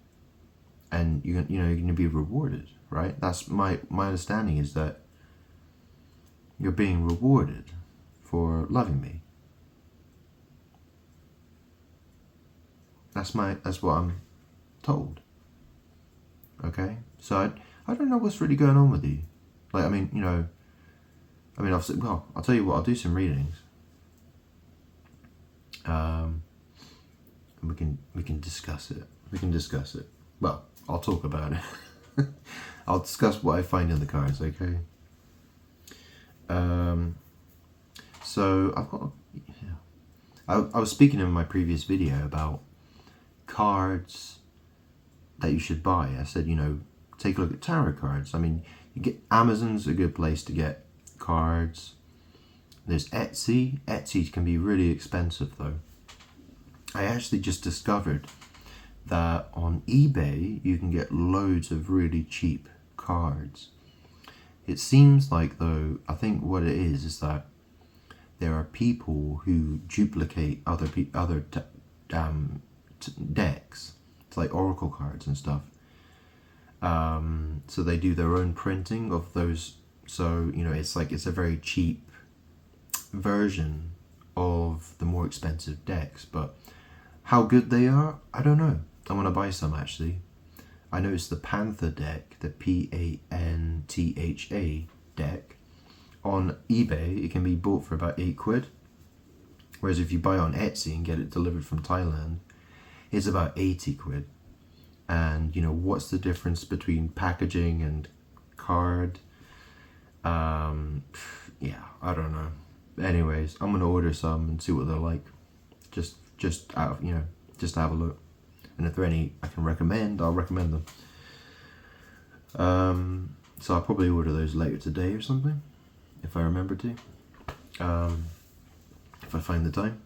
and you're gonna be rewarded, right? That's my understanding is that you're being rewarded for loving me. That's what I'm told. Okay, so I don't know what's really going on with you. Like, I mean, you know, I'll tell you what, I'll do some readings. And we can discuss it. We can discuss it. Well, I'll talk about it. I'll discuss what I find in the cards, okay? So I've got, I was speaking in my previous video about cards that you should buy. I said, you know, take a look at tarot cards. I mean, you get Amazon's a good place to get cards. There's Etsy. Etsy can be really expensive though. I actually just discovered that on eBay you can get loads of really cheap cards. It seems like though, I think what it is that there are people who duplicate other decks. It's like oracle cards and stuff. So they do their own printing of those. So, you know, it's a very cheap version of the more expensive decks. But how good they are, I don't know. I want to buy some actually. I noticed the Panther deck, the Pantha deck, on eBay, it can be bought for about £8. Whereas if you buy on Etsy and get it delivered from Thailand, it's about £80. And, you know, what's the difference between packaging and card? Yeah, I don't know. Anyways, I'm gonna order some and see what they're like. Just out of, you know, just to have a look. And if there are any I can recommend, I'll recommend them. So I'll probably order those later today or something, if I remember to. If I find the time.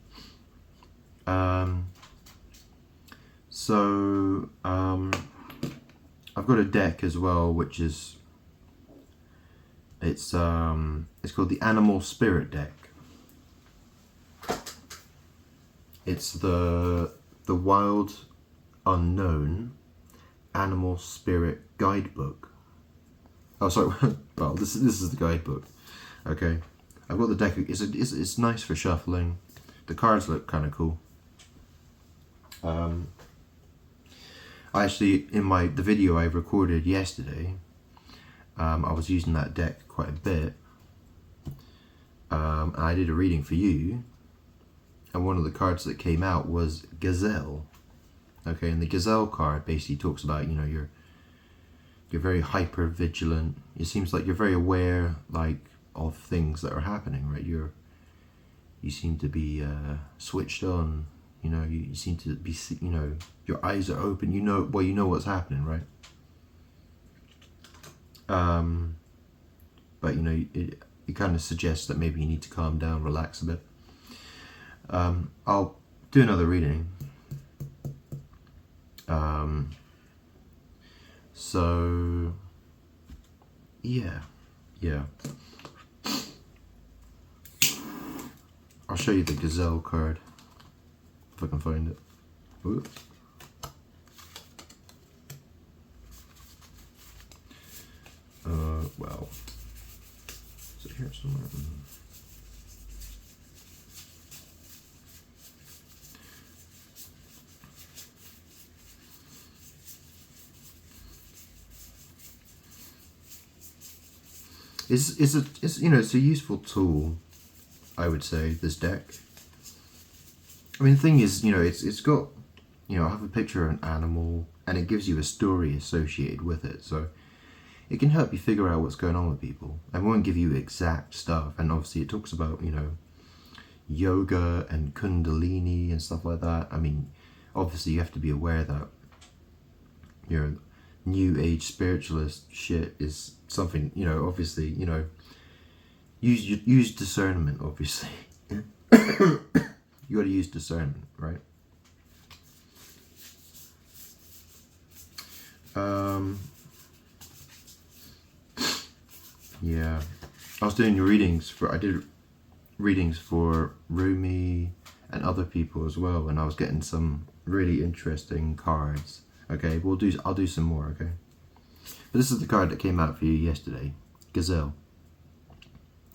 I've got a deck as well, which is it's called the Animal Spirit deck. It's the Wild Unknown Animal Spirit Guidebook. Oh, sorry. Well, this is the guidebook. Okay, I've got the deck. It's nice for shuffling. The cards look kind of cool. I actually, in the video I recorded yesterday, I was using that deck quite a bit. And I did a reading for you, and one of the cards that came out was Gazelle. Okay, and the Gazelle card basically talks about, you know, you're very hyper vigilant. It seems like you're very aware, like, of things that are happening, right? You seem to be switched on. You know, you seem to be, you know, your eyes are open. You know what's happening, right? But you know, it kind of suggests that maybe you need to calm down, relax a bit. I'll do another reading. So yeah. I'll show you the Gazelle card if I can find it. Ooh. Well, is it here somewhere? It's a useful tool, I would say, this deck. I mean, the thing is, you know, it's got, you know, I have a picture of an animal and it gives you a story associated with it, so it can help you figure out what's going on with people. And won't give you exact stuff, and obviously it talks about, you know, yoga and kundalini and stuff like that. I mean, obviously you have to be aware that, you know, new age spiritualist shit is something, you know, obviously, you know, use discernment, obviously. You got to use discernment, right? Yeah, I did readings for Rumi and other people as well, and I was getting some really interesting cards. Okay, I'll do some more, okay? But this is the card that came out for you yesterday, Gazelle.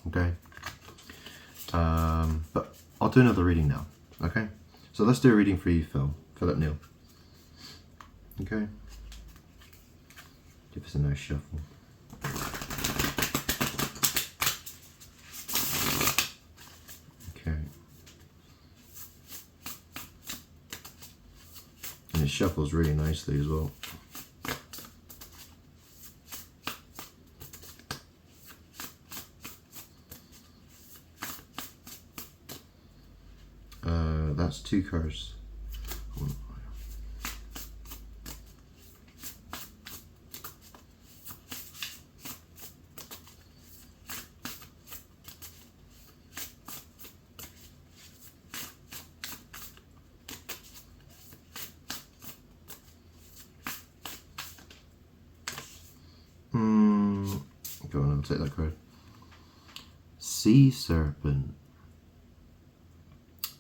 Okay. But I'll do another reading now. Okay. So let's do a reading for you, Philip Neal. Okay. Give us a nice shuffle. Okay. And it shuffles really nicely as well. That's 2 cards. Go on, I'll take that card. Sea Serpent.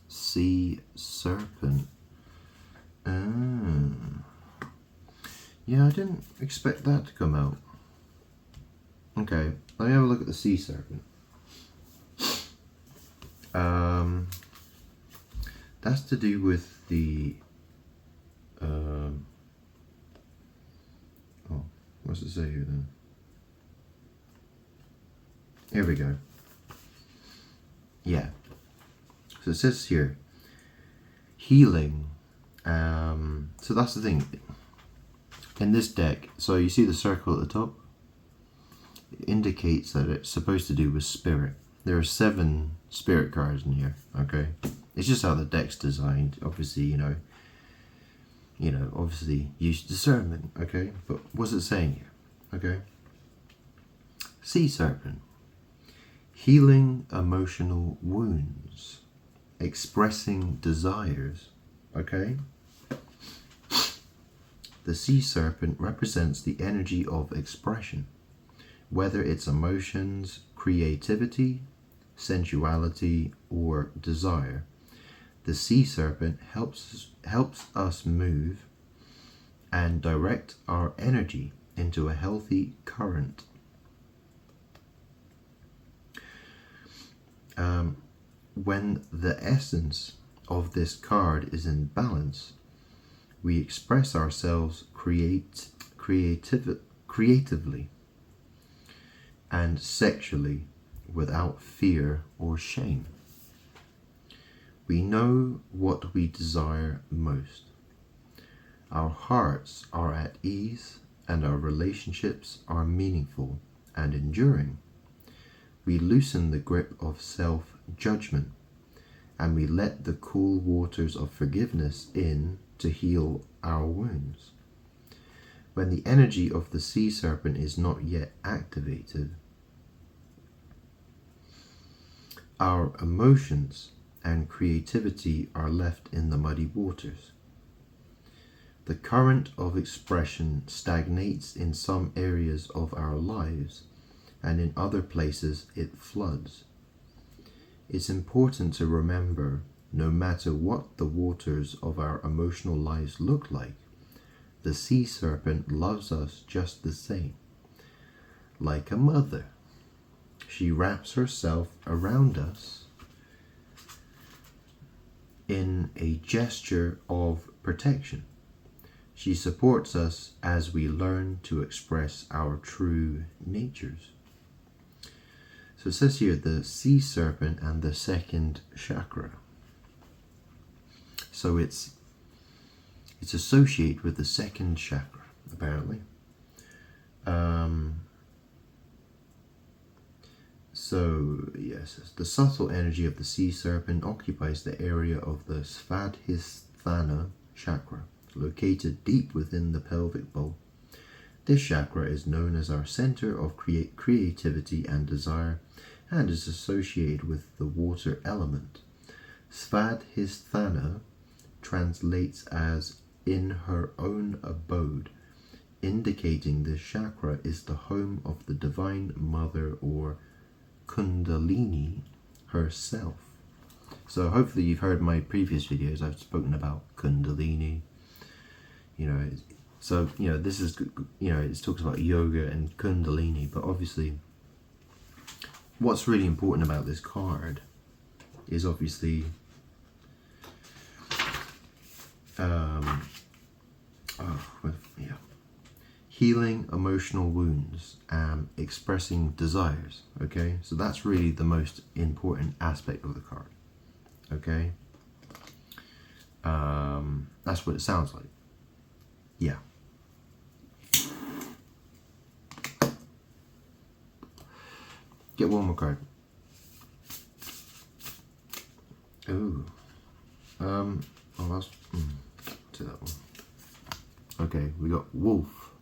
Sea Serpent. Yeah, I didn't expect that to come out. Okay, let me have a look at the Sea Serpent. That's to do with the what's it say here then? Here we go. Yeah. So it says here, healing. So that's the thing. In this deck, so you see the circle at the top? It indicates that it's supposed to do with spirit. There are 7 spirit cards in here, okay? It's just how the deck's designed. Obviously, obviously use discernment, okay? But what's it saying here, okay? Sea Serpent. Healing emotional wounds. Expressing desires, okay? The Sea Serpent represents the energy of expression, whether it's emotions, creativity, sensuality, or desire. The Sea Serpent helps us move and direct our energy into a healthy current. When the essence of this card is in balance, we express ourselves creatively and sexually without fear or shame. We know what we desire most. Our hearts are at ease and our relationships are meaningful and enduring. We loosen the grip of self-judgment and we let the cool waters of forgiveness in to heal our wounds. When the energy of the Sea Serpent is not yet activated, our emotions and creativity are left in the muddy waters. The current of expression stagnates in some areas of our lives, and in other places it floods. It's important to remember, no matter what the waters of our emotional lives look like, the Sea Serpent loves us just the same. Like a mother, she wraps herself around us in a gesture of protection. She supports us as we learn to express our true natures. So it says here, the Sea Serpent and the 2nd chakra. So it's associated with the 2nd chakra, apparently. So, yes, the subtle energy of the Sea Serpent occupies the area of the Svadhisthana chakra, located deep within the pelvic bowl. This chakra is known as our center of creativity and desire, and is associated with the water element. Svadhisthana translates as in her own abode, indicating this chakra is the home of the Divine Mother or Kundalini herself. So hopefully you've heard my previous videos. I've spoken about Kundalini. This is, it talks about yoga and Kundalini, but obviously what's really important about this card is obviously healing emotional wounds, expressing desires. Okay, so that's really the most important aspect of the card. Okay, that's what it sounds like. Yeah. Get one more card. Ooh. Oh, that's. Do that one. Okay, we got wolf.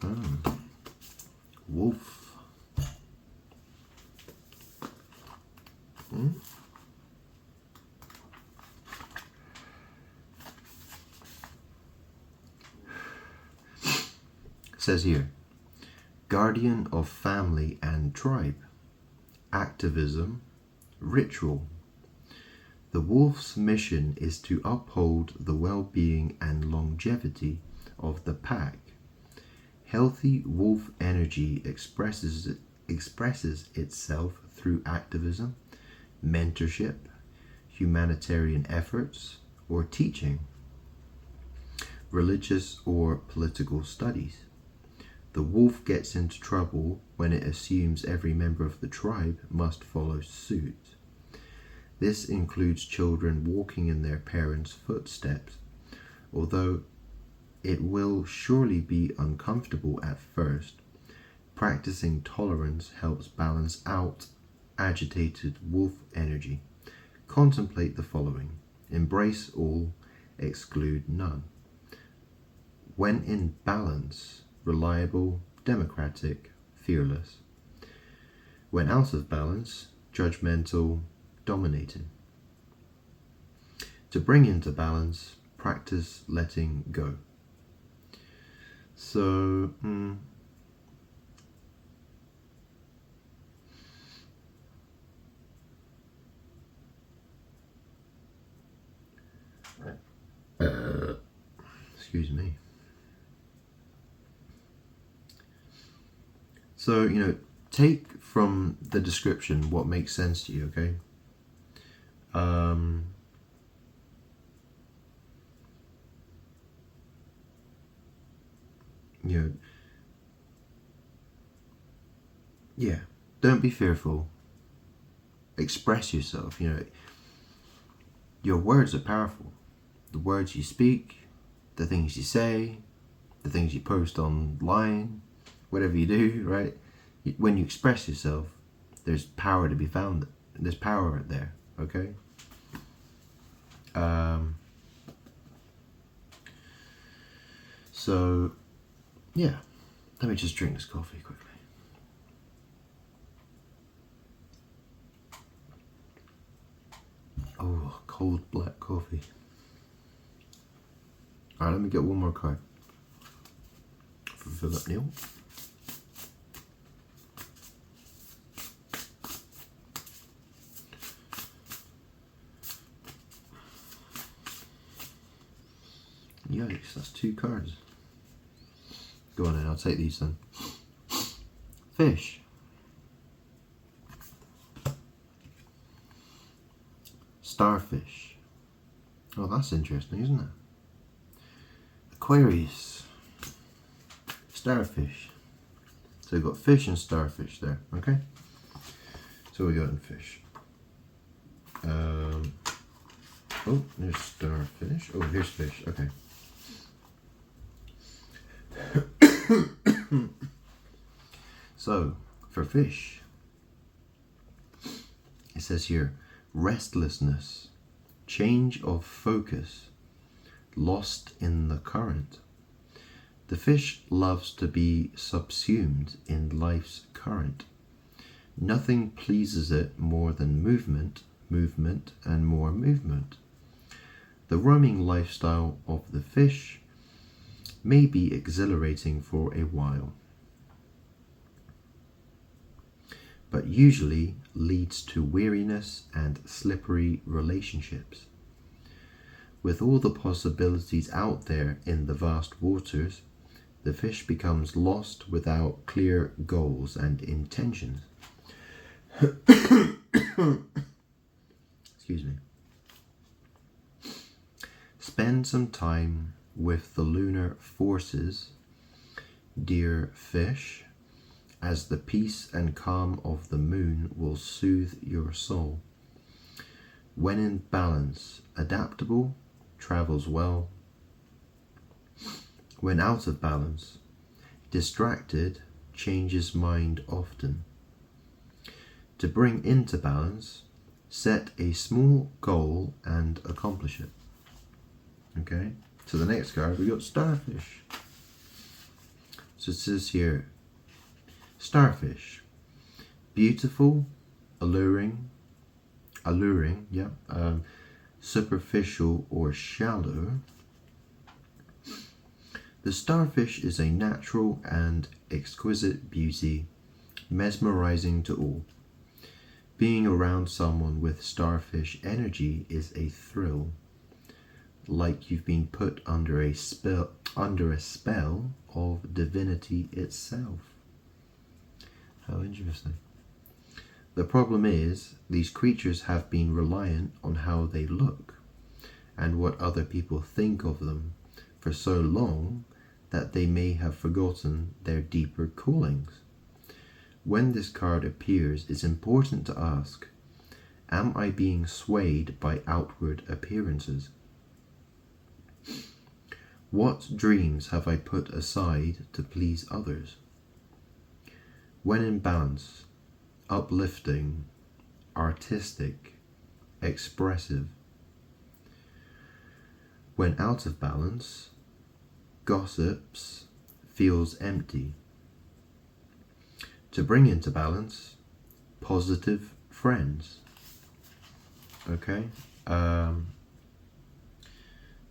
Oh. Wolf. Says here, guardian of family and tribe, activism, ritual. The wolf's mission is to uphold the well-being and longevity of the pack. Healthy wolf energy expresses itself through activism, mentorship, humanitarian efforts, or teaching, religious or political studies. The wolf gets into trouble when it assumes every member of the tribe must follow suit. This includes children walking in their parents' footsteps, although it will surely be uncomfortable at first. Practicing tolerance helps balance out agitated wolf energy. Contemplate the following. Embrace all, exclude none. When in balance, reliable, democratic, fearless. When out of balance, judgmental, dominating. To bring into balance, practice letting go. So, excuse me. So, take from the description what makes sense to you, okay? Yeah, don't be fearful. Express yourself. Your words are powerful. The words you speak, the things you say, the things you post online, whatever you do, right? When you express yourself, there's power to be found. There's power there, okay? So, yeah. Let me just drink this coffee quickly. Oh, cold black coffee. Alright, let me get one more card for Philip Neal. Yikes, that's 2 cards. Go on then, I'll take these then. Fish. Starfish. Oh, that's interesting, isn't it? Aquarius. Starfish. So we've got fish and starfish there, okay? So we got in fish. Oh, there's starfish. Oh, here's fish, okay. So, for fish, it says here, restlessness, change of focus, lost in the current. The fish loves to be subsumed in life's current. Nothing pleases it more than movement, and more movement. The roaming lifestyle of the fish may be exhilarating for a while, but usually leads to weariness and slippery relationships. With all the possibilities out there in the vast waters, The fish becomes lost without clear goals and intentions. Excuse me. Spend some time with the lunar forces, dear fish, as the peace and calm of the moon will soothe your soul. When in balance, adaptable, travels well. When out of balance, distracted, changes mind often. To bring into balance, set a small goal and accomplish it. Okay, so the next card we got Starfish. So it says here, Starfish, beautiful, alluring, superficial or shallow. The starfish is a natural and exquisite beauty, mesmerizing to all. Being around someone with starfish energy is a thrill, like you've been put under a spell of divinity itself. How interesting. The problem is, these creatures have been reliant on how they look and what other people think of them for so long that they may have forgotten their deeper callings. When this card appears, it's important to ask, am I being swayed by outward appearances? What dreams have I put aside to please others? When in balance, uplifting, artistic, expressive. When out of balance, gossips, feels empty. To bring into balance, positive friends. Okay?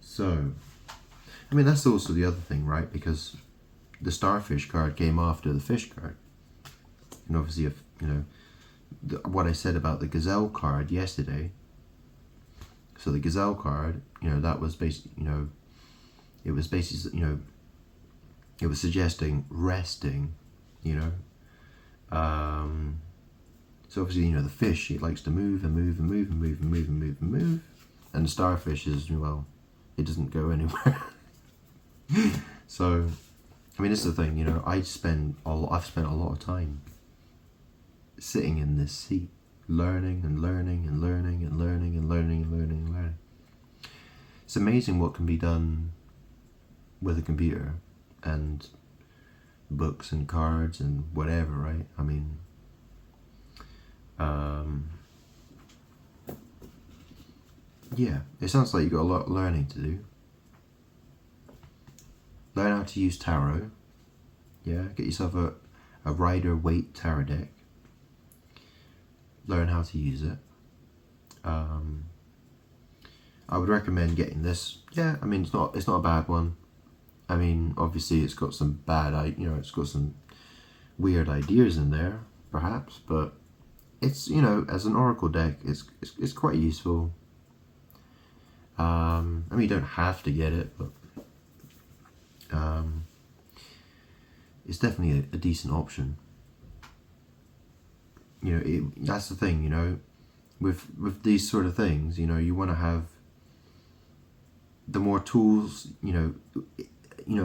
So, I mean, that's also the other thing, right? Because the starfish card came after the fish card. And obviously, if, you know, what I said about the gazelle card yesterday. So the gazelle card, you know, that was basically, you know, it was basically, you know, it was suggesting resting, you know. So obviously, you know, the fish, it likes to move and move and move and move and move and move and move. And the starfish is, well, it doesn't go anywhere. So, I mean, this is the thing, you know, I've spent a lot of time sitting in this seat, learning and learning and learning and learning and learning and learning and learning. It's amazing what can be done with a computer and books and cards and whatever, right? I mean, yeah, it sounds like you've got a lot of learning to do. Learn how to use tarot. Yeah, get yourself a Rider-Waite tarot deck. Learn how to use it. I would recommend getting this. Yeah, I mean, it's not a bad one. I mean, obviously it's got some it's got some weird ideas in there, perhaps, but it's, you know, as an oracle deck, it's quite useful. I mean, you don't have to get it, but it's definitely a decent option. You know, that's the thing, you know, with these sort of things, you know, you want to have the more tools, you know,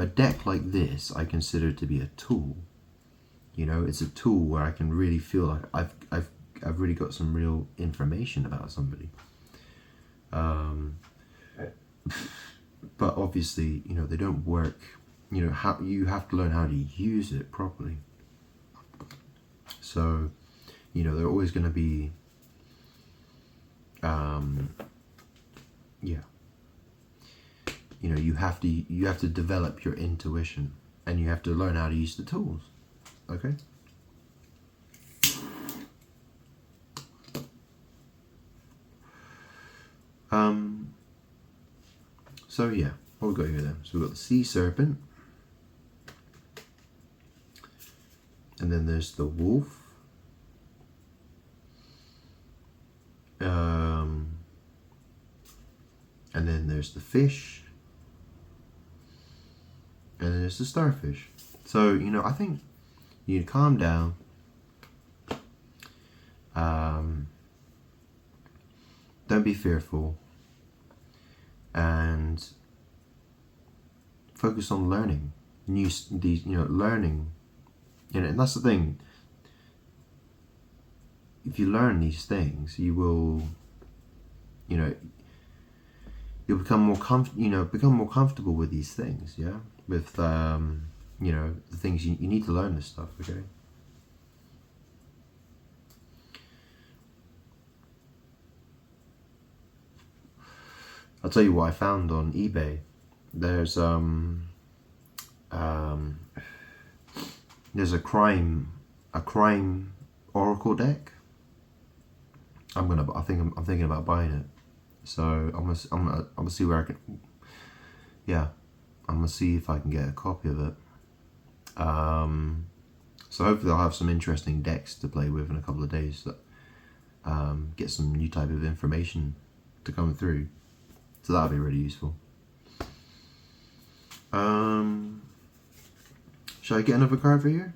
a deck like this I consider to be a tool. You know, it's a tool where I can really feel like I've really got some real information about somebody. But obviously, you know, they don't work. You know, you have to learn how to use it properly. So, you know, they're always going to be, yeah. You know, you have to develop your intuition, and you have to learn how to use the tools. Okay. So yeah, what we got here then? So we've got the sea serpent, and then there's the wolf. And then there's the fish, and then there's the starfish. So, I think you need to calm down. Don't be fearful, and focus on learning learning. And that's the thing. If you learn these things, you will, you'll become more comfortable with these things. Yeah, with the things you need to learn this stuff. Okay. I'll tell you what I found on eBay. There's there's a crime oracle deck. I'm thinking about buying it. So I'm gonna see where I can. Yeah, I'm gonna see if I can get a copy of it. So hopefully I'll have some interesting decks to play with in a couple of days. That get some new type of information to come through. So that'll be really useful. Shall I get another card for you?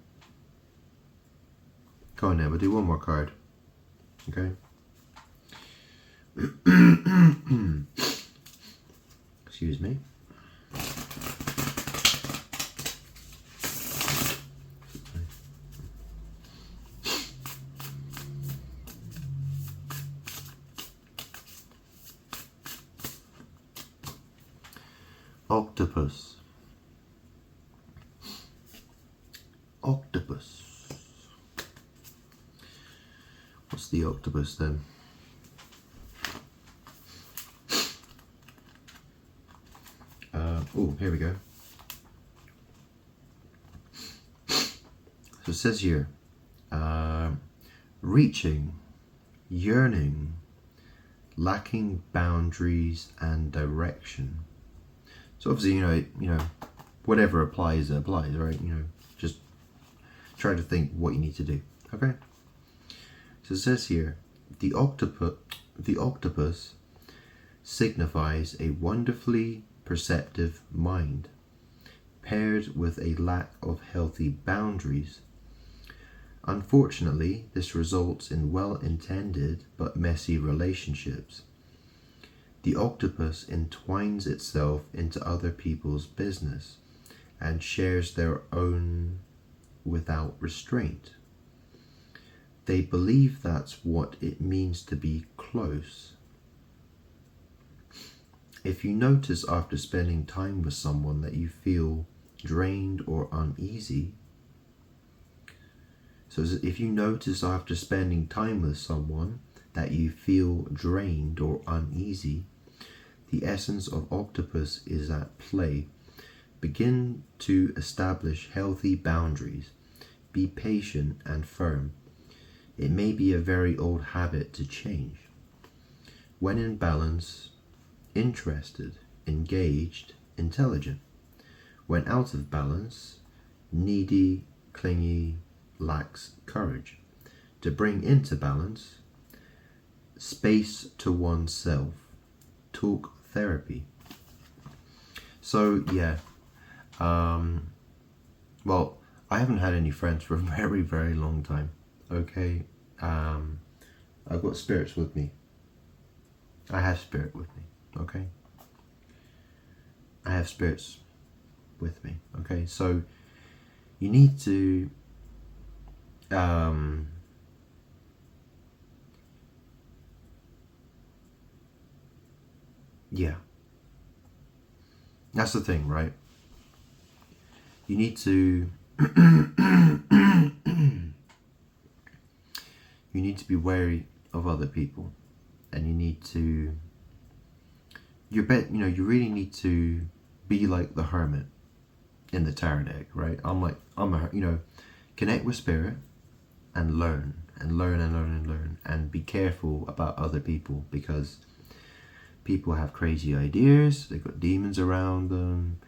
Go on then, we'll do one more card. Okay. Excuse me. Octopus. Octopus. What's the octopus then? Oh, here we go. So it says here, reaching, yearning, lacking boundaries and direction. So obviously, whatever applies, it applies, right? Just try to think what you need to do. Okay. So it says here, the octopus signifies a wonderfully perceptive mind, paired with a lack of healthy boundaries. Unfortunately, this results in well-intended but messy relationships. The octopus entwines itself into other people's business and shares their own without restraint. They believe that's what it means to be close. If you notice after spending time with someone that you feel drained or uneasy, so if you notice after spending time with someone that you feel drained or uneasy, the essence of octopus is at play. Begin to establish healthy boundaries. Be patient and firm. It may be a very old habit to change. When in balance, interested, engaged, intelligent. When out of balance, needy, clingy, lacks courage. To bring into balance, space to oneself. Talk therapy. So yeah, well, I haven't had any friends for a very, very long time. Okay, I've got spirits with me. I have spirit with me. Okay, I have spirits with me. Okay, so you need to yeah, that's the thing, right? You need to you need to be wary of other people, and you need to you really need to be like the hermit in the tarot deck, right? Connect with spirit and learn and be careful about other people, because people have crazy ideas, they've got demons around them,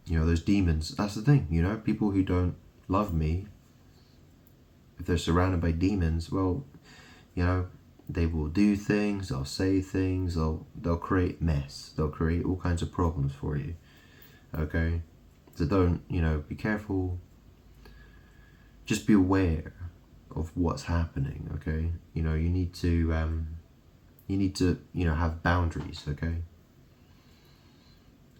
those demons, that's the thing, people who don't love me, if they're surrounded by demons, well, They will do things, they'll say things, they'll create mess, they'll create all kinds of problems for you. Okay? So don't, be careful. Just be aware of what's happening, okay? You need to have boundaries, okay?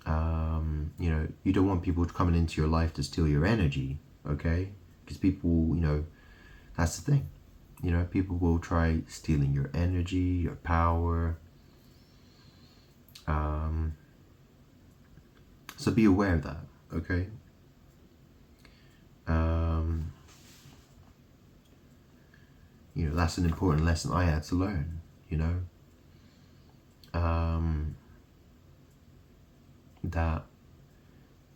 You don't want people coming into your life to steal your energy, okay? Because people, that's the thing. People will try stealing your energy, your power. So be aware of that, okay? That's an important lesson I had to learn, that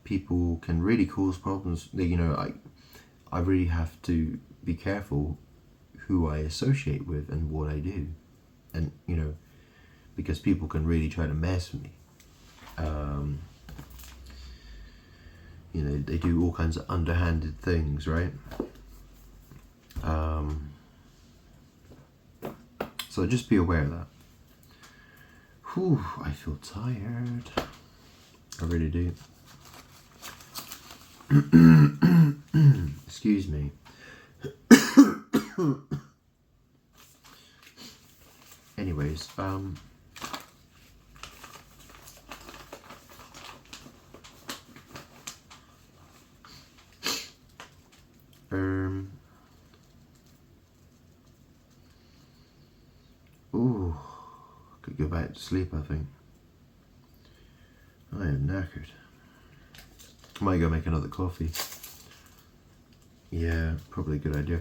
people can really cause problems. I really have to be careful who I associate with and what I do. And, because people can really try to mess with me. They do all kinds of underhanded things, right? So just be aware of that. Whew, I feel tired. I really do. Excuse me. Anyways, ooh, could go back to sleep, I think. I am knackered. I might go make another coffee. Yeah, probably a good idea.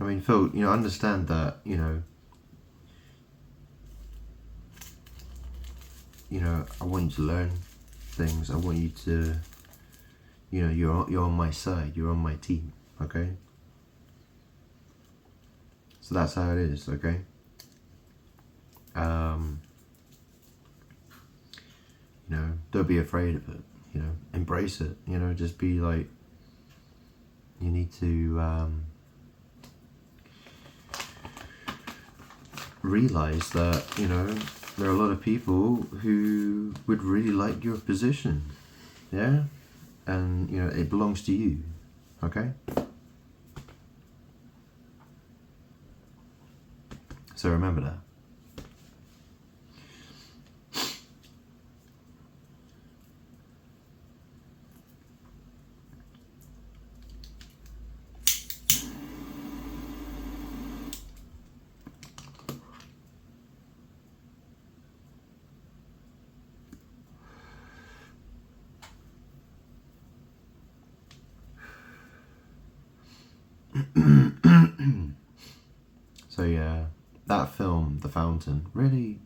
I mean, Phil, understand that, I want you to learn things. I want you to, you're on my side. You're on my team, okay? So that's how it is, okay? Don't be afraid of it, embrace it, just be like, you need to, realize that, there are a lot of people who would really like your position, yeah? And, it belongs to you, okay? So remember that. So yeah, that film, The Fountain, really,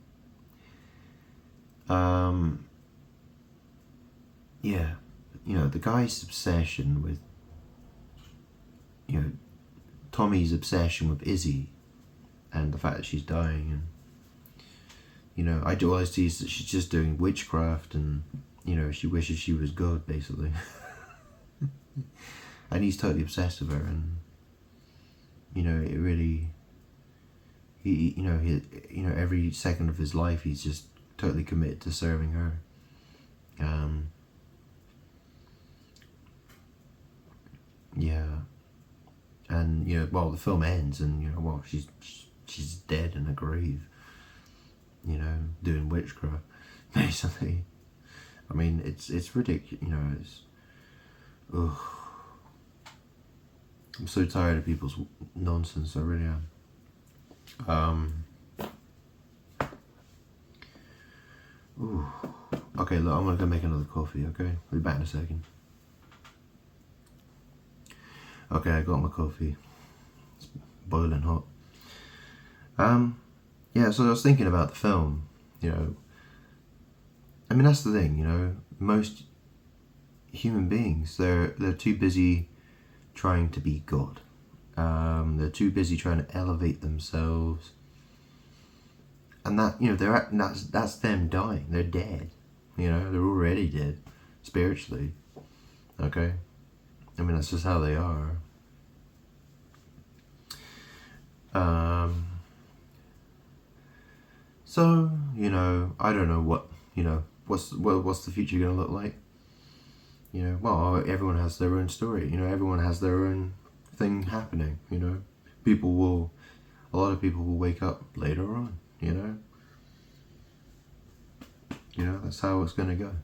yeah, the guy's obsession with, Tommy's obsession with Izzy, and the fact that she's dying, and I do always see that she's just doing witchcraft, and she wishes she was God, basically. And he's totally obsessed with her, and it really, he every second of his life he's just totally committed to serving her. Yeah, and the film ends, and she's dead in a grave, doing witchcraft, basically. I mean, it's ridiculous. Ugh. I'm so tired of people's nonsense. I really am. Ooh. Okay, look, I'm gonna go make another coffee. Okay, I'll be back in a second. Okay, I got my coffee. It's boiling hot. Yeah, so I was thinking about the film, you know. I mean, that's the thing, you know. Most human beings, they're too busy trying to be God. They're too busy trying to elevate themselves, and that, you know, that's them dying. They're dead. You know, they're already dead spiritually. Okay, I mean, that's just how they are. So, you know, I don't know what, you know, what's the future gonna look like. You know, well, everyone has their own story. You know, everyone has their own thing happening. You know, a lot of people will wake up later on. You know, that's how it's gonna go.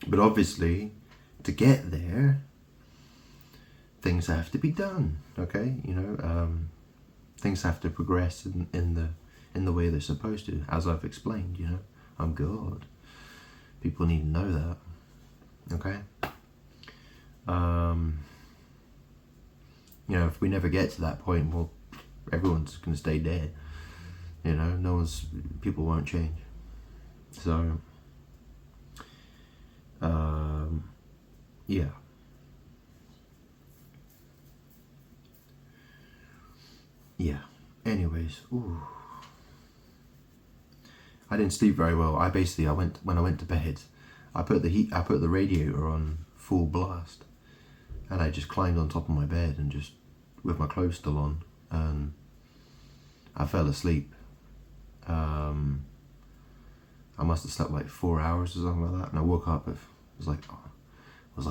But obviously, to get there, things have to be done. Okay, you know, things have to progress in the way they're supposed to, as I've explained. You know, I'm God. People need to know that. Okay. You know, if we never get to that point, well, everyone's gonna stay dead. You know, people won't change. So, yeah. Yeah. Anyways, ooh. I didn't sleep very well. When I went to bed, I put the radiator on full blast, and I just climbed on top of my bed and just, with my clothes still on, and I fell asleep. I must have slept like 4 hours or something like that, and I woke up. It was like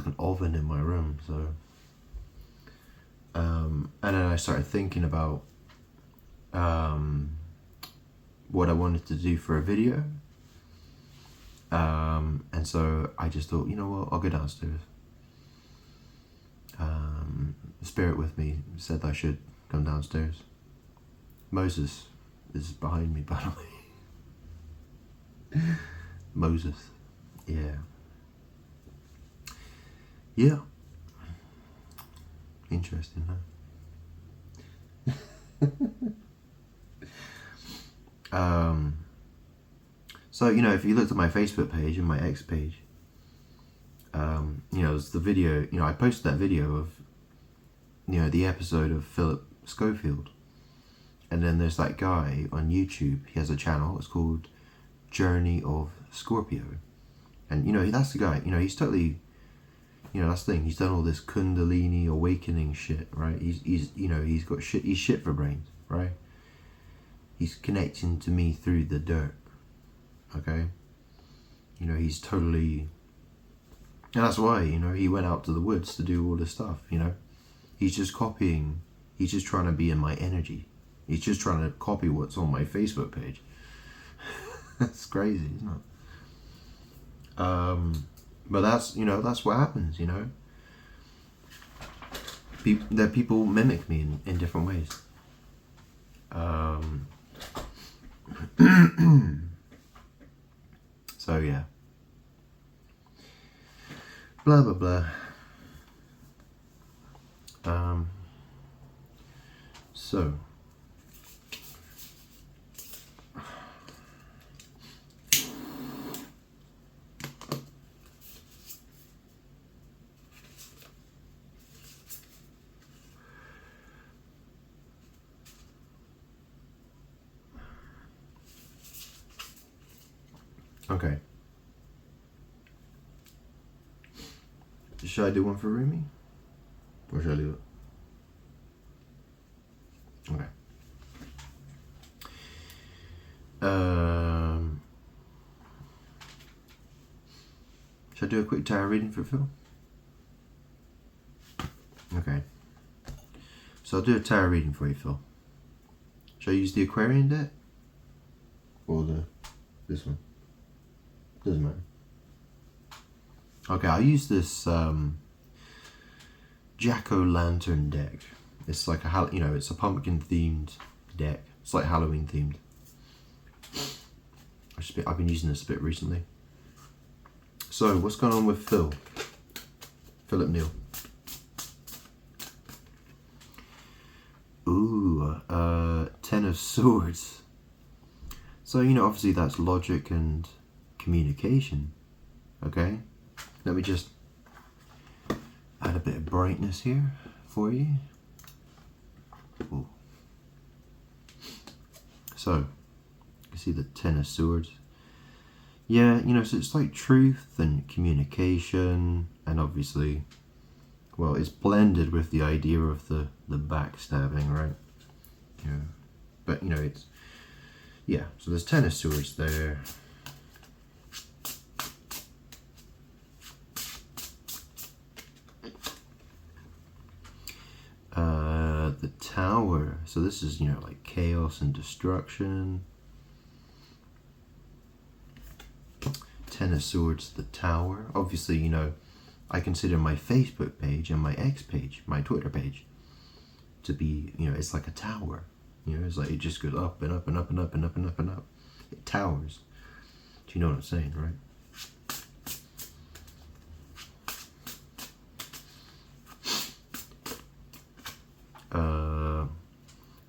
an oven in my room. So, and then I started thinking about what I wanted to do for a video. And so I just thought, you know what, I'll go downstairs. The spirit with me said I should come downstairs. Moses is behind me, by the way. Moses. Yeah. Yeah. Interesting, huh? So, you know, if you looked at my Facebook page and my X page, you know, there's the video, you know, I posted that video of, you know, the episode of Philip Schofield. And then there's that guy on YouTube, he has a channel, it's called Journey of Scorpio. And, you know, that's the guy, you know, he's totally, you know, that's the thing, he's done all this Kundalini awakening shit, right? He's you know, he's shit for brains, right? He's connecting to me through the dirt, okay? You know, he's totally, and that's why, you know, he went out to the woods to do all this stuff, you know? He's just copying, he's just trying to be in my energy. He's just trying to copy what's on my Facebook page. That's crazy, isn't it? But that's, you know, that's what happens, you know? People mimic me in different ways. So yeah, blah blah blah. So okay. Should I do one for Rumi? Or should I do it? Okay. Should I do a quick tarot reading for Phil? Okay. So I'll do a tarot reading for you, Phil. Should I use the Aquarian deck? Or this one? Doesn't matter. Okay, I'll use this Jack-o'-lantern deck. It's like it's a pumpkin themed deck. It's like Halloween themed. I've been using this a bit recently. So, what's going on with Phil? Philip Neal. Ooh, Ten of Swords. So, obviously that's logic and communication. Okay? Let me just add a bit of brightness here for you. Ooh. So, you see the Ten of Swords. Yeah, so it's like truth and communication, and obviously, well, it's blended with the idea of the backstabbing, right? Yeah. But, it's, yeah, so there's Ten of Swords there. The Tower. So this is, like chaos and destruction. Ten of Swords, the Tower. Obviously, I consider my Facebook page and my X page, my Twitter page, to be, it's like a tower. It's like it just goes up and up and up and up and up and up and up. It towers. Do you know what I'm saying, right?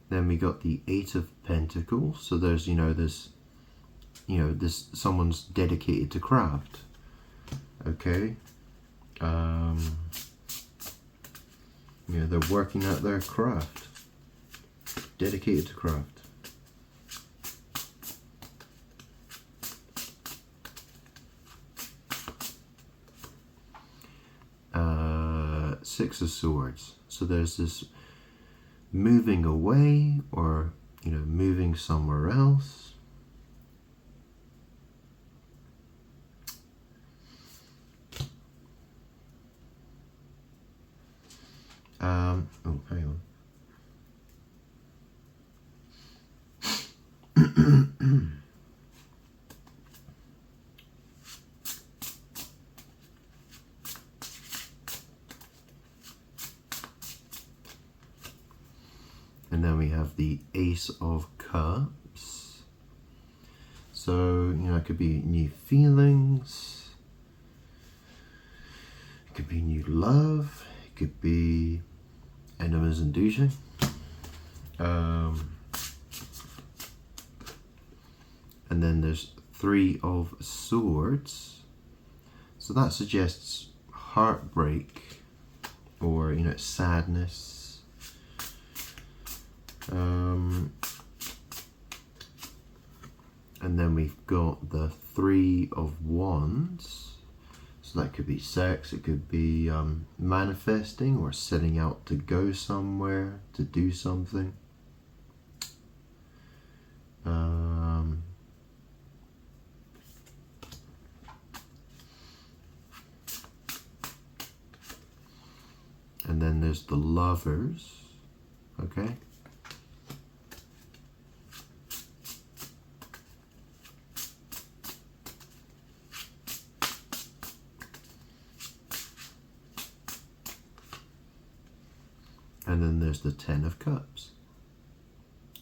Then we got the Eight of Pentacles. So there's, this someone's dedicated to craft. Okay. They're working at their craft. Dedicated to craft. Six of Swords. So there's this moving away, or moving somewhere else. Oh, hang on. And then we have the Ace of Cups. So, it could be new feelings. It could be new love. It could be enemas and douching. And then there's Three of Swords. So that suggests heartbreak, or, sadness. And then we've got the Three of Wands. So that could be sex, it could be manifesting, or setting out to go somewhere, to do something. And then there's the Lovers. Okay. And then there's the Ten of Cups.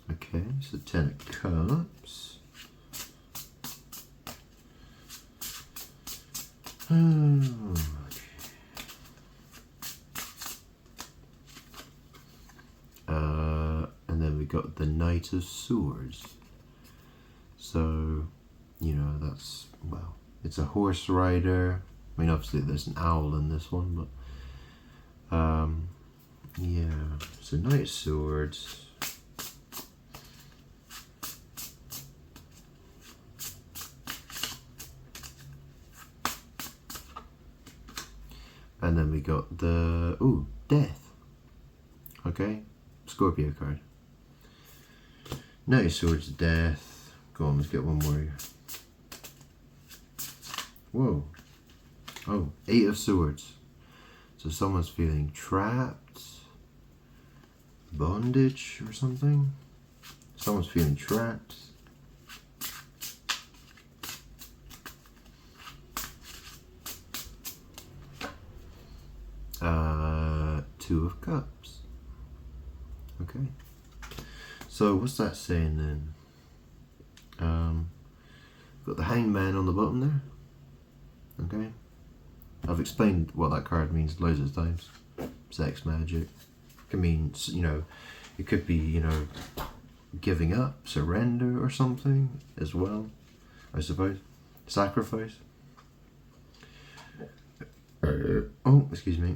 Okay, so Ten of Cups. Oh, and then we got the Knight of Swords. So, that's, well, it's a horse rider. I mean, obviously there's an owl in this one, but yeah, so Knight of Swords. And then we got the, Death. Okay, Scorpio card. Knight of Swords, Death. Go on, let's get one more here. Whoa. Oh, Eight of Swords. So someone's feeling trapped, bondage or something. Someone's feeling trapped. Two of Cups. Okay. So what's that saying then? Got the Hanged Man on the bottom there. Okay. I've explained what that card means loads of times. Sex magic. It can mean, It could be, you know, giving up, surrender, or something as well, I suppose. Sacrifice. Oh, excuse me.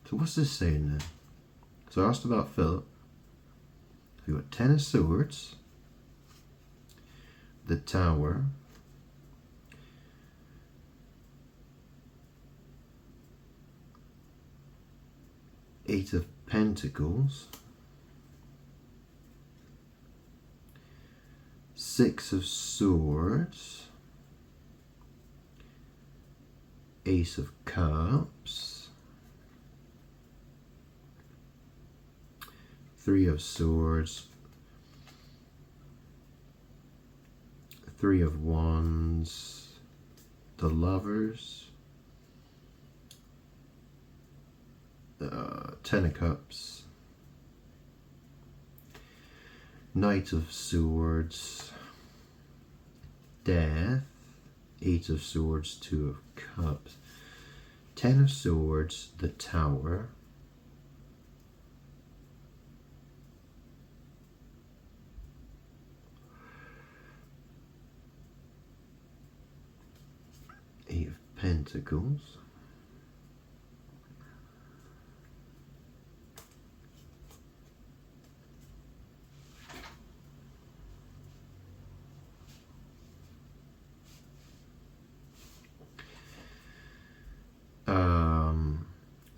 So what's this saying then? So I asked about Philip. We got 10 of Swords, the Tower, Eight of Pentacles, Six of Swords, Ace of Cups, Three of Swords, Three of Wands, the Lovers, 10 of Cups, Knight of Swords, Death, Eight of Swords, Two of Cups, 10 of Swords, the Tower, Eight of Pentacles,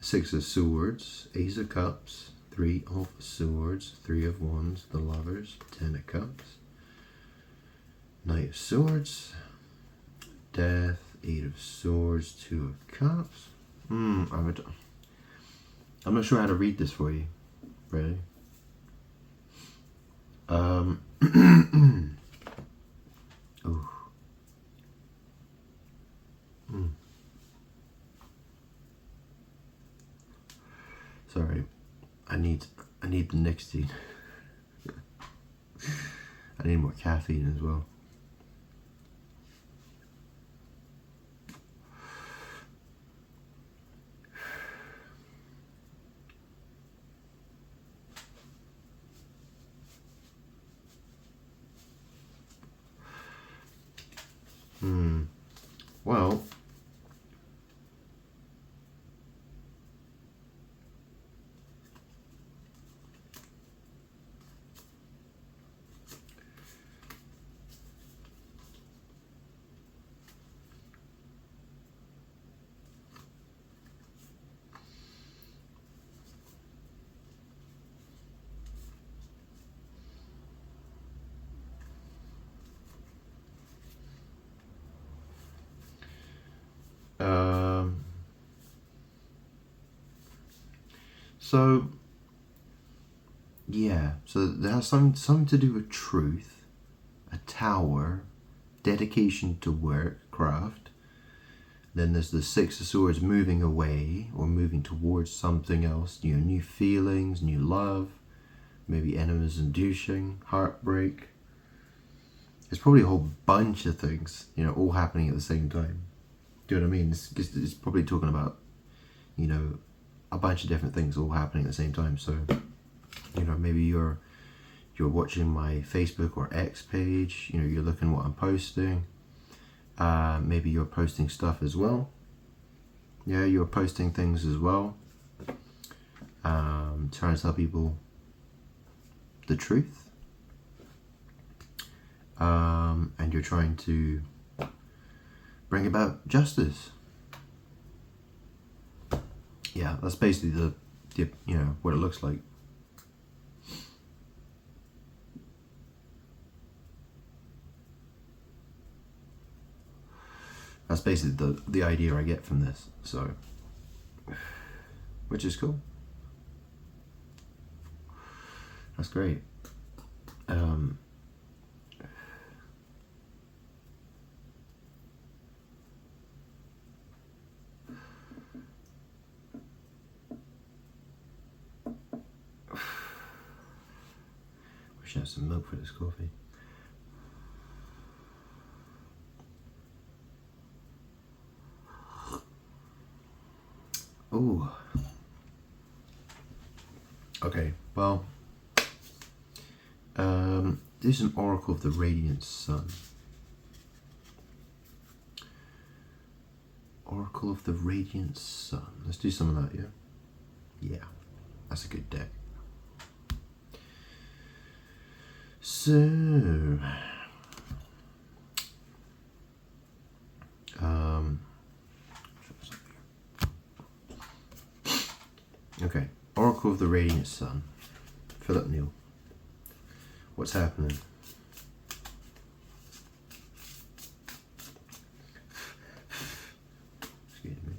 Six of Swords, Ace of Cups, Three of Swords, Three of Wands, the Lovers, 10 of Cups, Knight of Swords, Death, Eight of Swords, Two of Cups. I'm not sure how to read this for you, really. Oh. Sorry, I need the nicotine. I need more caffeine as well. Well, so yeah, so there has something to do with truth, a tower, dedication to work, craft. Then there's the Six of Swords, moving away or moving towards something else, you know, new feelings, new love, maybe enemies inducing, heartbreak. There's probably a whole bunch of things, you know, all happening at the same time. Do you know what I mean? It's probably talking about, you know, a bunch of different things all happening at the same time. So, you know, maybe you're watching my Facebook or X page, you know, you're looking what I'm posting. Maybe you're posting stuff as well. Yeah, you're posting things as well. Trying to tell people the truth. And you're trying to bring about justice. Yeah, that's basically the you know, what it looks like. That's basically the idea I get from this. So, which is cool. That's great. should have some milk for this coffee. Ooh. Okay, well, this is an oracle of the radiant sun. Oracle of the radiant sun. Let's do some of that, yeah? Yeah, that's a good deck. So, okay, Oracle of the Radiant Sun, Philip Neal. What's happening? Excuse me.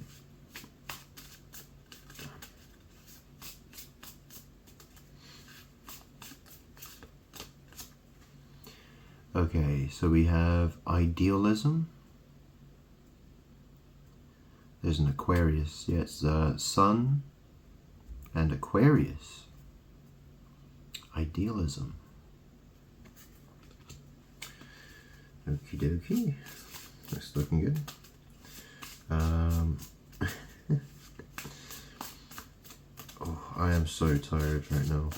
Okay, so we have idealism. There's an Aquarius. Yeah, it's Sun and Aquarius. Idealism. Okie dokie. That's looking good. Oh, I am so tired right now.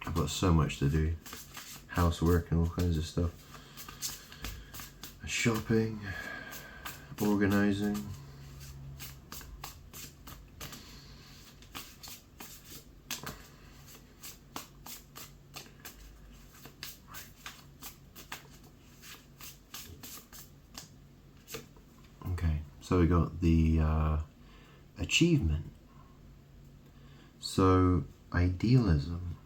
I've got so much to do. Housework and all kinds of stuff. Shopping, organizing. Okay, so we got the achievement. So idealism.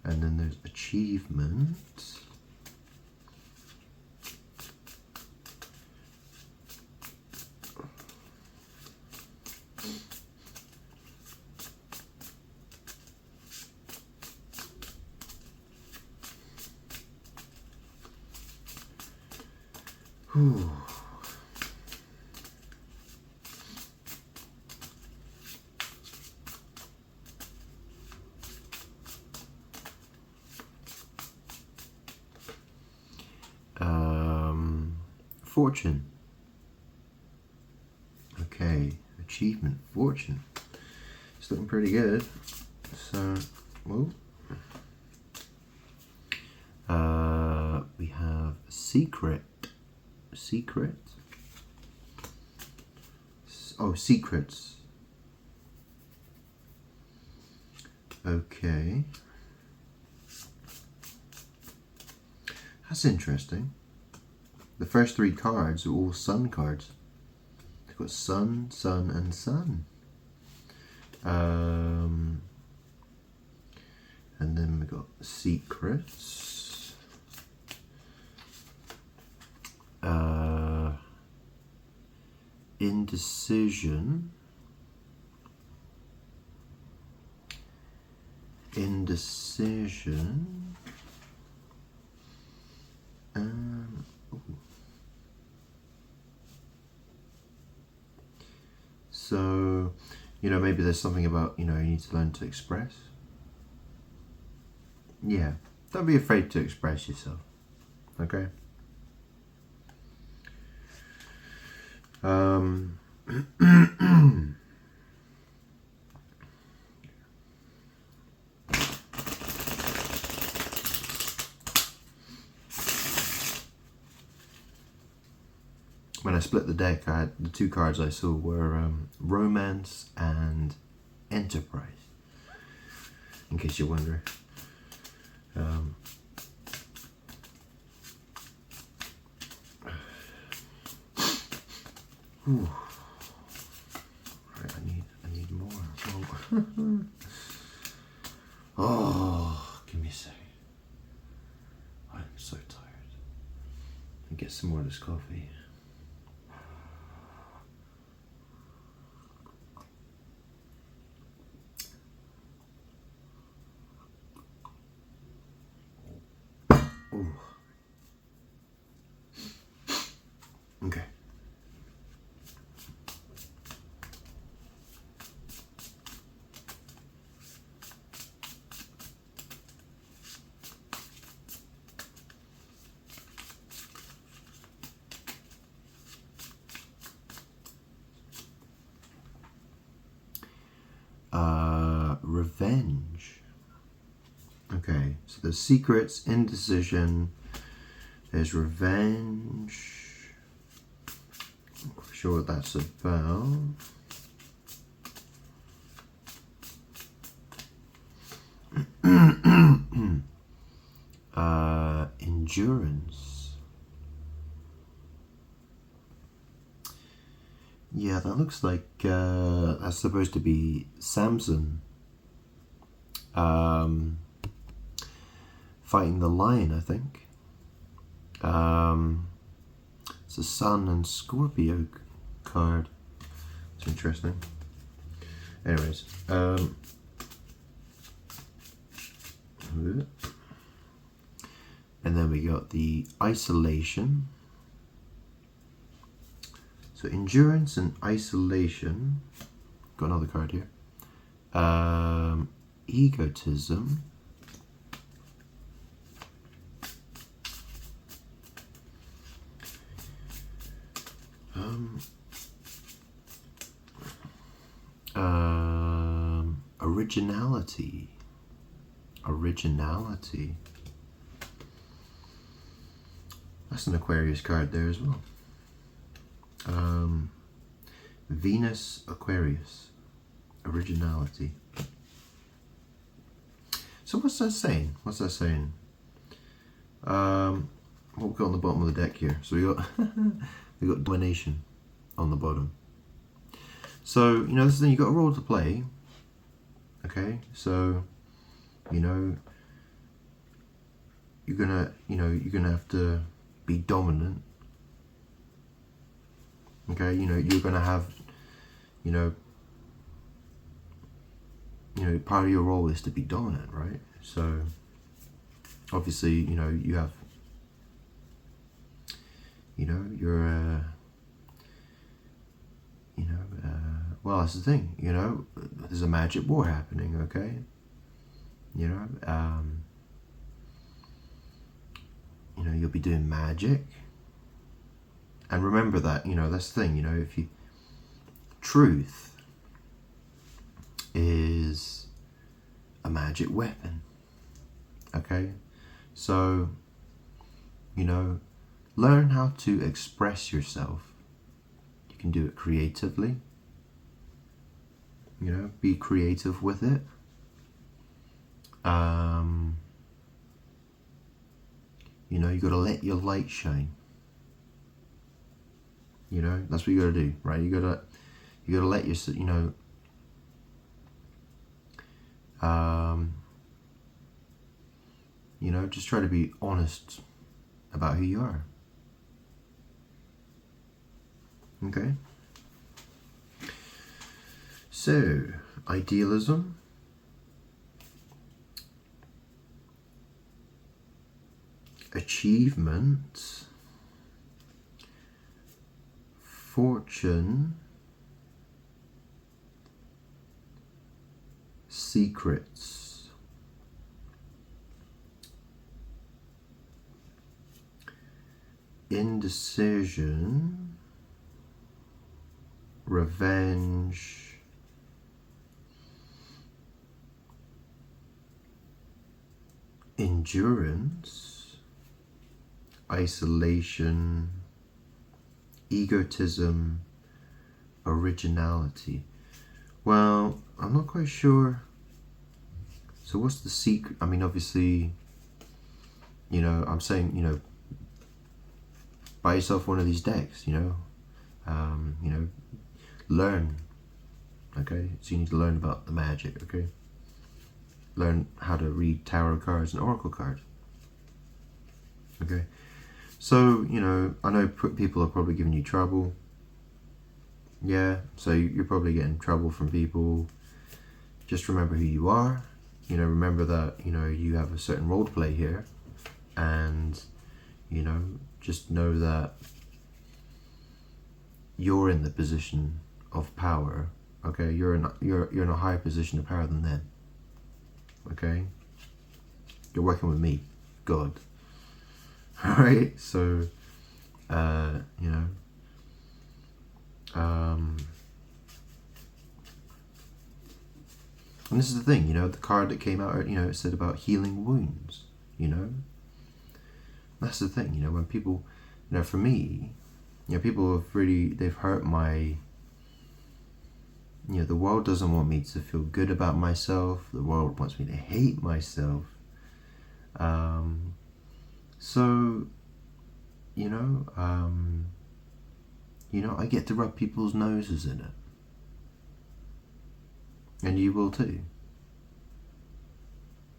And then there's achievement. Whew. Fortune. Okay, achievement, fortune. It's looking pretty good. So, well, we have secret. Secret. Oh, secrets. Okay. That's interesting. The first three cards are all sun cards. They've got sun, sun, and sun. And then we've got secrets. Indecision. Indecision. So, you know, maybe there's something about, you know, you need to learn to express. Yeah, don't be afraid to express yourself, okay? When I split the deck, I had the two cards I saw were Romance and Enterprise, in case you're wondering. Right, I need more. Oh, oh, give me a sec. I'm so tired. And get some more of this coffee. Ooh. Okay. Revenge. Okay, so there's secrets, indecision, there's revenge. I'm not quite sure what that's about. Endurance. Yeah, that looks like that's supposed to be Samson fighting the lion, I think. It's a Sun and Scorpio card. It's interesting. Anyways, and then we got the isolation. So endurance and isolation. Got another card here. Egotism. Originality. Originality. That's an Aquarius card there as well. Venus, Aquarius. Originality. So what's that saying? What's that saying? What we got on the bottom of the deck here? So we got domination on the bottom. So, you know, this is the thing, you got a role to play. Okay, so, you know, you're gonna have to be dominant. Okay, you know, you're gonna have, you know, part of your role is to be dominant, right? So, obviously, you know, you have, you know, you're, well, that's the thing, you know, there's a magic war happening, okay? You know, you'll be doing magic. And remember that, you know, that's the thing, you know, truth is a magic weapon, okay? So, you know, learn how to express yourself. You can do it creatively. You know, be creative with it. You know, you got to let your light shine. You know, that's what you got to do, right? You got to let your, you know, just try to be honest about who you are. Okay. So, idealism. Achievement. Fortune. Secrets. Indecision. Revenge. Endurance, isolation, egotism, originality. Well, I'm not quite sure. So what's the secret? I mean, obviously, you know, I'm saying, you know, buy yourself one of these decks, you know, learn, okay? So you need to learn about the magic, okay? Learn how to read tarot cards and oracle cards. Okay, so, you know, I know people are probably giving you trouble. Yeah, so you're probably getting trouble from people. Just remember who you are. You know, remember that, you know, you have a certain role to play here. And, you know, just know that you're in the position of power. Okay, you're in a higher position of power than them. Okay, you're working with me, God. All right, so you know, And this is the thing, you know, the card that came out, you know, it said about healing wounds, you know. That's the thing, you know, when people, you know, for me, you know, people have really, they've hurt my, you know, the world doesn't want me to feel good about myself. The world wants me to hate myself. So, you know, I get to rub people's noses in it. And you will too.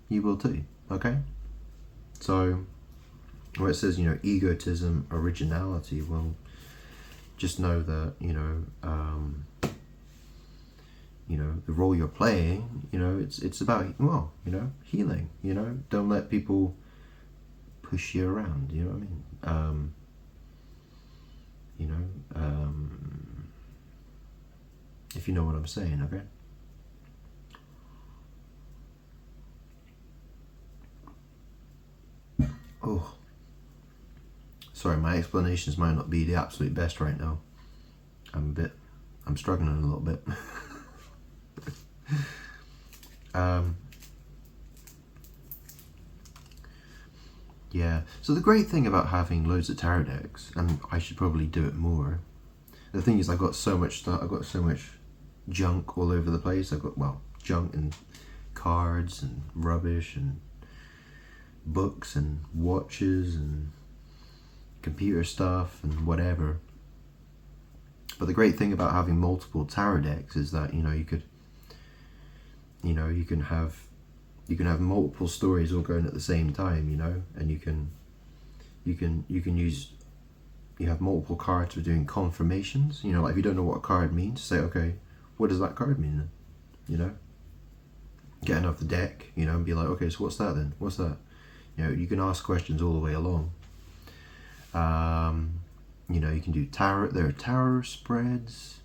You will too, okay? So, where it says, you know, egotism, originality, well, just know that, you know, the role you're playing, you know, it's about, well, you know, healing, you know, don't let people push you around, you know what I mean? If you know what I'm saying, okay? Oh, sorry, my explanations might not be the absolute best right now. I'm struggling a little bit. Yeah, so the great thing about having loads of tarot decks, and I should probably do it more, the thing is I've got so much stuff, I've got so much junk all over the place. I've got, well, junk and cards and rubbish and books and watches and computer stuff and whatever. But the great thing about having multiple tarot decks is that, you know, you can have multiple stories all going at the same time, you know, and you have multiple cards for doing confirmations, you know, like if you don't know what a card means, say, okay, what does that card mean then? You know? Get another the deck, you know, and be like, okay, so what's that then? What's that? You know, you can ask questions all the way along. You know, you can do tarot, there are tarot spreads.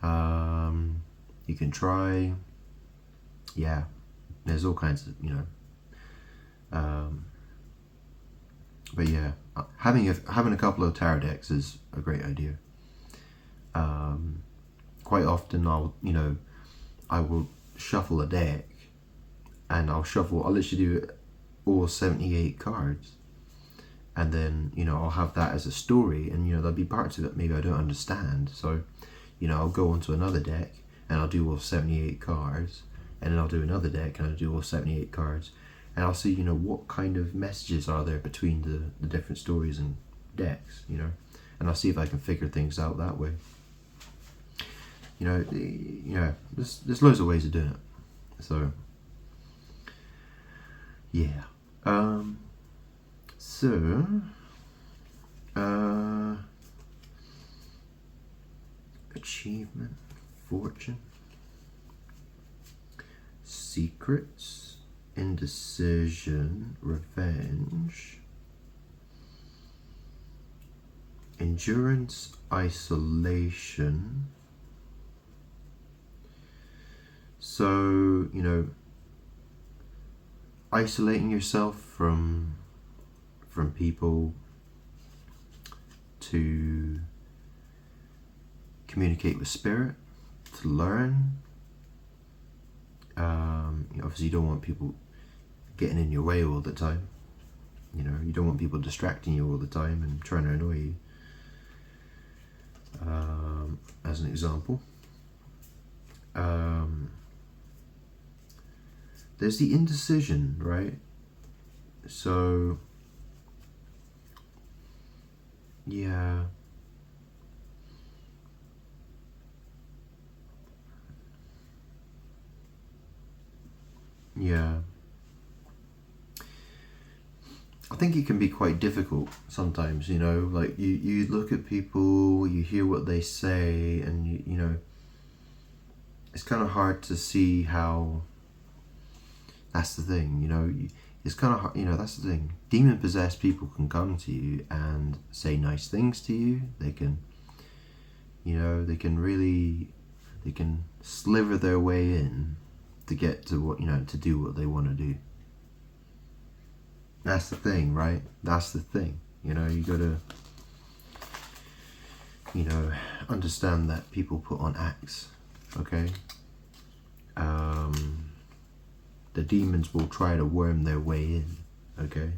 You can try, yeah, there's all kinds of, you know, but yeah, having a couple of tarot decks is a great idea. Quite often I will shuffle a deck, and I'll literally do all 78 cards, and then, you know, I'll have that as a story, and, you know, there'll be parts of it maybe I don't understand, so, you know, I'll go onto another deck and I'll do all 78 cards, and then I'll do another deck and I'll do all 78 cards, and I'll see, you know, what kind of messages are there between the different stories and decks, you know, and I'll see if I can figure things out that way. You know, there's loads of ways of doing it. So, yeah. Achievement, fortune, secrets, indecision, revenge, endurance, isolation. So, you know, isolating yourself from people to communicate with spirit, to learn. Obviously you don't want people getting in your way all the time. You know, you don't want people distracting you all the time and trying to annoy you. As an example. There's the indecision, right? So, yeah. Yeah. I think it can be quite difficult sometimes, you know, like you look at people, you hear what they say, and you know, it's kind of hard to see how, that's the thing, you know, it's kind of hard, you know, that's the thing. Demon possessed people can come to you and say nice things to you. They can, you know, they can sliver their way in to get to what, you know, to do what they want to do. That's the thing, right? That's the thing. You know, you gotta, you know, understand that people put on acts, okay? the demons will try to worm their way in, okay?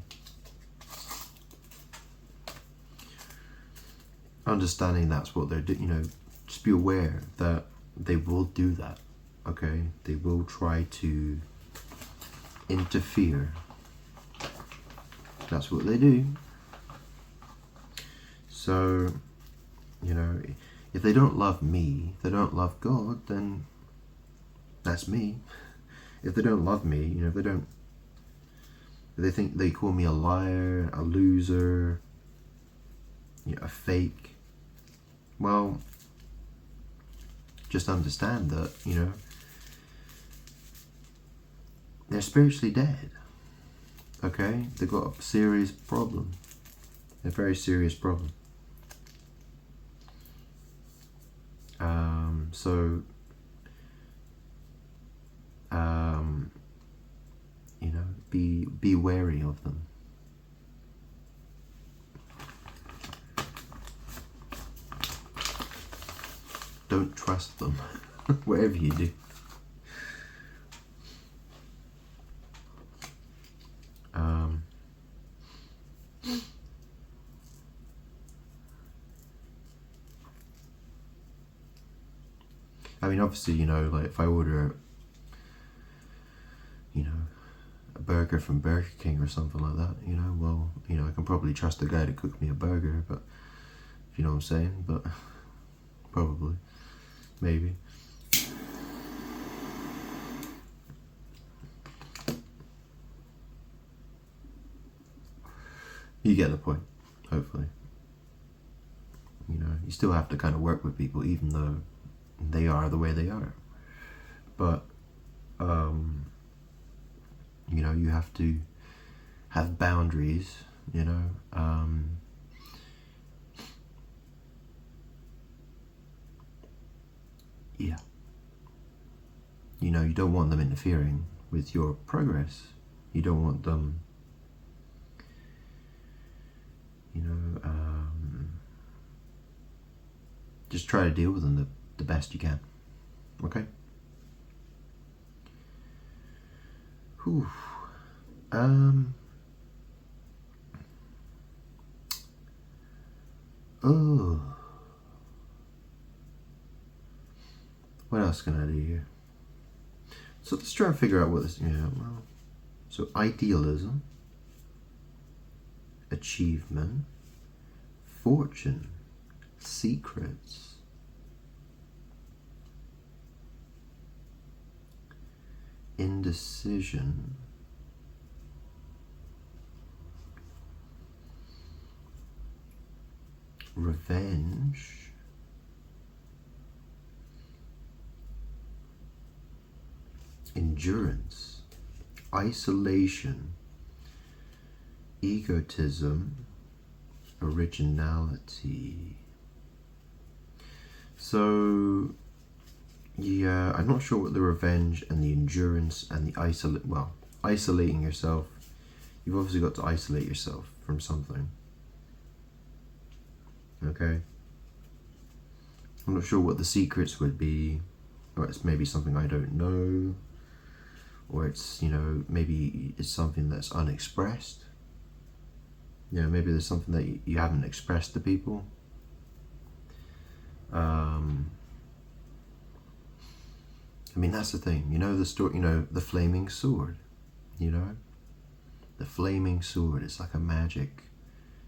Understanding that's what they're doing, you know, just be aware that they will do that, okay? They will try to interfere. That's what they do. So, you know, if they don't love me, if they don't love God, then that's me. If they don't love me, you know, if they think they call me a liar, a loser, you know, a fake, well, just understand that, you know, they're spiritually dead, okay? They've got a serious problem, a very serious problem. So, you know, be wary of them. Don't trust them, whatever you do. I mean, obviously, you know, like if I order, you know, a burger from Burger King or something like that, you know, well, you know, I can probably trust the guy to cook me a burger, but, if you know what I'm saying, but, probably, maybe. You get the point, hopefully. You know, you still have to kind of work with people, even though they are the way they are. But, you know, you have to have boundaries, you know. Yeah. You know, you don't want them interfering with your progress. You don't want them, you know, just try to deal with them the best you can. Okay? Whew. Oh. What else can I do here? So let's try and figure out what this, yeah, well, so idealism, achievement, fortune, secrets, indecision, revenge, endurance, isolation, egotism, originality. So, yeah, I'm not sure what the revenge and the endurance and the isolating yourself. You've obviously got to isolate yourself from something. Okay? I'm not sure what the secrets would be, or it's maybe something I don't know, or it's, you know, maybe it's something that's unexpressed. You know, maybe there's something that you haven't expressed to people. I mean, that's the thing, you know, the story, you know, the flaming sword, you know, the flaming sword, it's like a magic,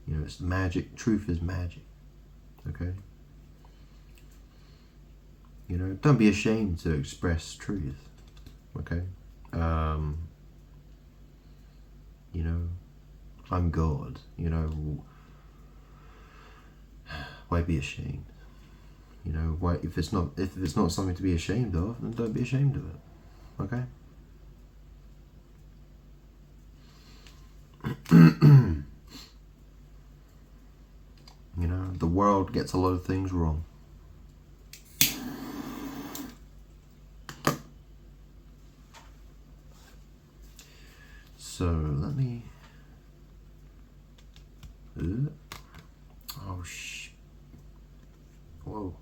you know, it's magic, truth is magic, okay? You know, don't be ashamed to express truth, okay? You know, I'm God, you know, why be ashamed? You know, why, if it's not something to be ashamed of, then don't be ashamed of it, okay? You know, the world gets a lot of things wrong. So let me. Oh whoa.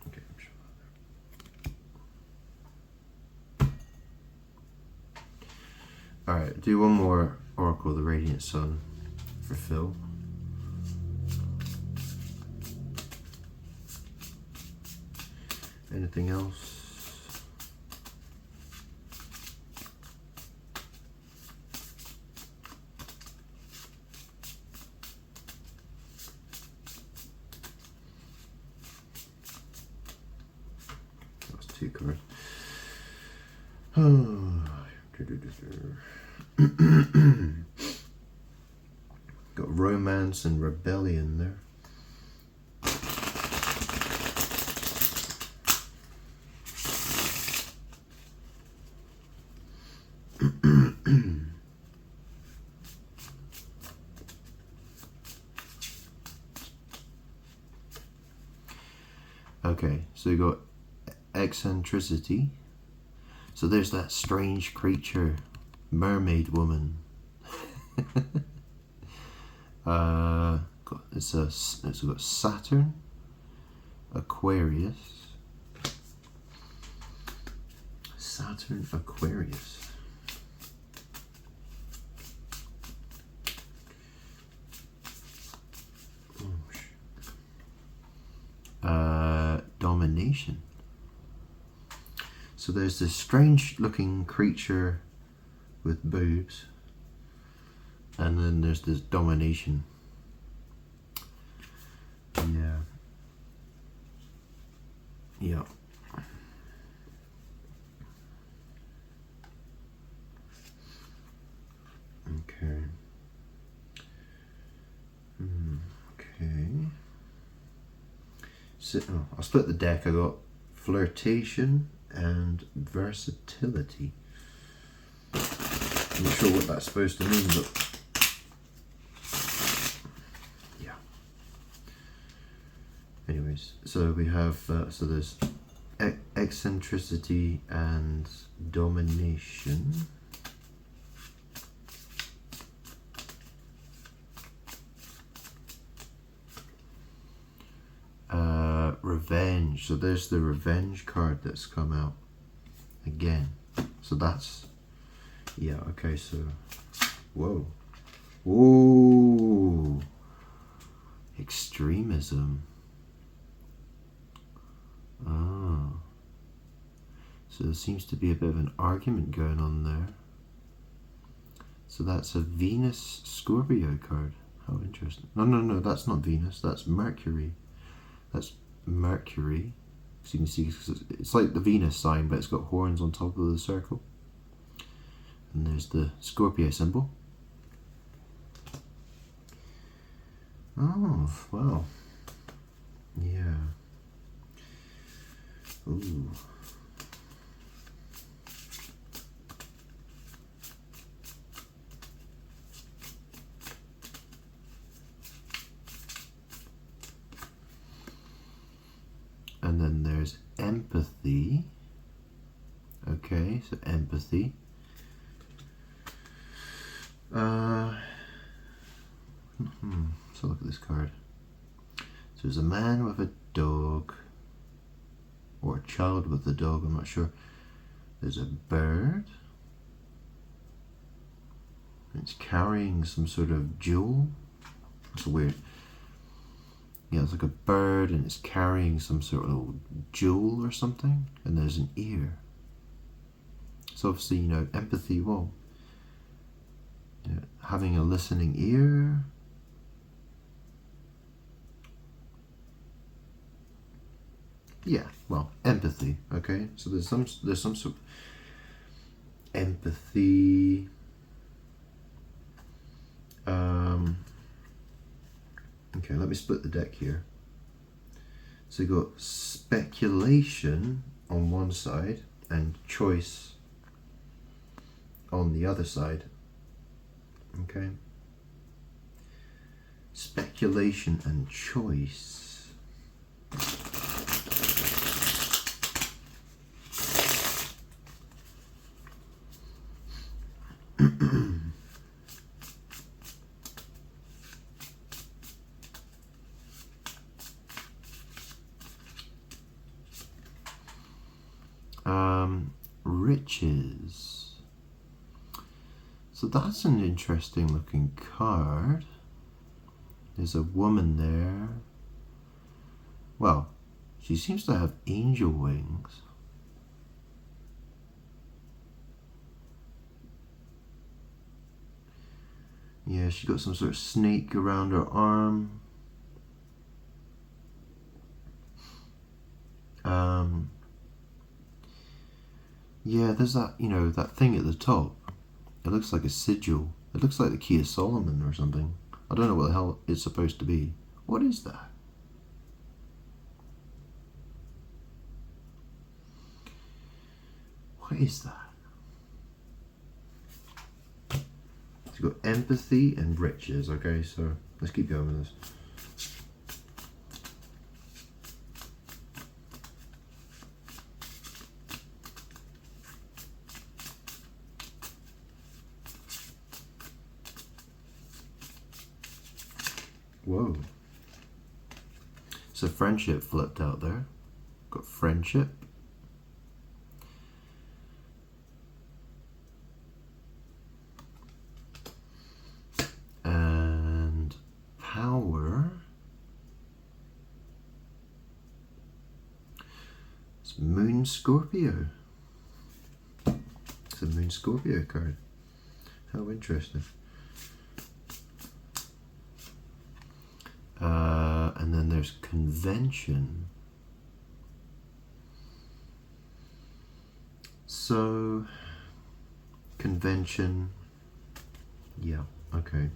Okay. Alright, do one more Oracle of the Radiant Sun for Phil. Anything else? That's 2 cards. Got Romance and Rebellion there. Okay, so you got Eccentricity. So there's that strange creature, mermaid woman. It's got Saturn, Aquarius, Saturn, Aquarius. Domination. So there's this strange looking creature with boobs, and then there's this domination. Yeah. Yeah. Okay. Okay. So, I'll split the deck. I got Flirtation and Versatility. I'm not sure what that's supposed to mean, but yeah. Anyways, so we have so there's Eccentricity and Domination. Revenge. So there's the Revenge card that's come out again. So that's, yeah, okay, so whoa. Ooh. Extremism. Oh. So there seems to be a bit of an argument going on there. So that's a Venus Scorpio card. How interesting. No, that's not Venus. That's Mercury. That's Mercury. So you can see it's like the Venus sign, but it's got horns on top of the circle. And there's the Scorpio symbol. Oh, wow. Yeah. Ooh. And then there's Empathy. Okay, so Empathy. So look at this card. So there's a man with a dog, or a child with a dog, I'm not sure. There's a bird. It's carrying some sort of jewel. It's weird. Yeah, it's like a bird and it's carrying some sort of jewel or something. And there's an ear. So obviously, you know, empathy, well, you know, having a listening ear. Yeah, well, empathy, okay? So there's some sort of empathy. Okay, let me split the deck here. So you got Speculation on one side and Choice on the other side. Okay. Speculation and Choice. Riches. So that's an interesting looking card. There's a woman there. Well, she seems to have angel wings. Yeah, she got some sort of snake around her arm. Yeah, there's that, that thing at the top. It looks like a sigil. It looks like the Key of Solomon or something. I don't know what the hell it's supposed to be. What is that? What is that? It's got empathy and riches. Okay, so let's keep going with this. Whoa. So friendship flipped out there. Got friendship. And power. It's Moon Scorpio. It's a Moon Scorpio card. How interesting. And then there's convention. So, convention. Yeah, okay.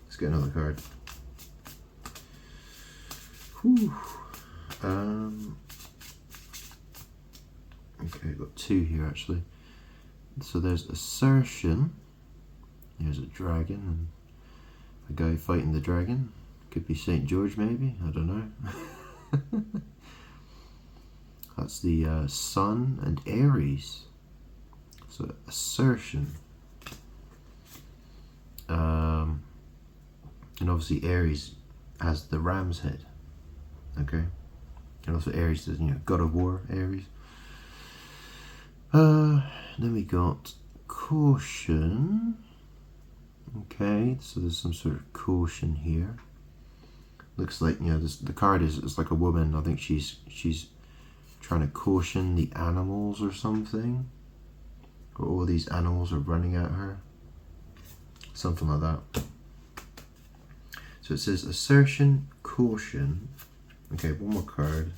Let's get another card. Whew. Okay, got two here actually. So there's assertion. There's a dragon and a guy fighting the dragon. Could be St. George maybe, I don't know. That's the Sun and Aries. So assertion. And obviously Aries has the ram's head. Okay. And also Aries is, God of War, Aries. Then we got caution. Okay, so there's some sort of caution here. Looks like, the card is like a woman. I think she's trying to caution the animals or something. Or all these animals are running at her. Something like that. So it says assertion, caution. Okay, one more card.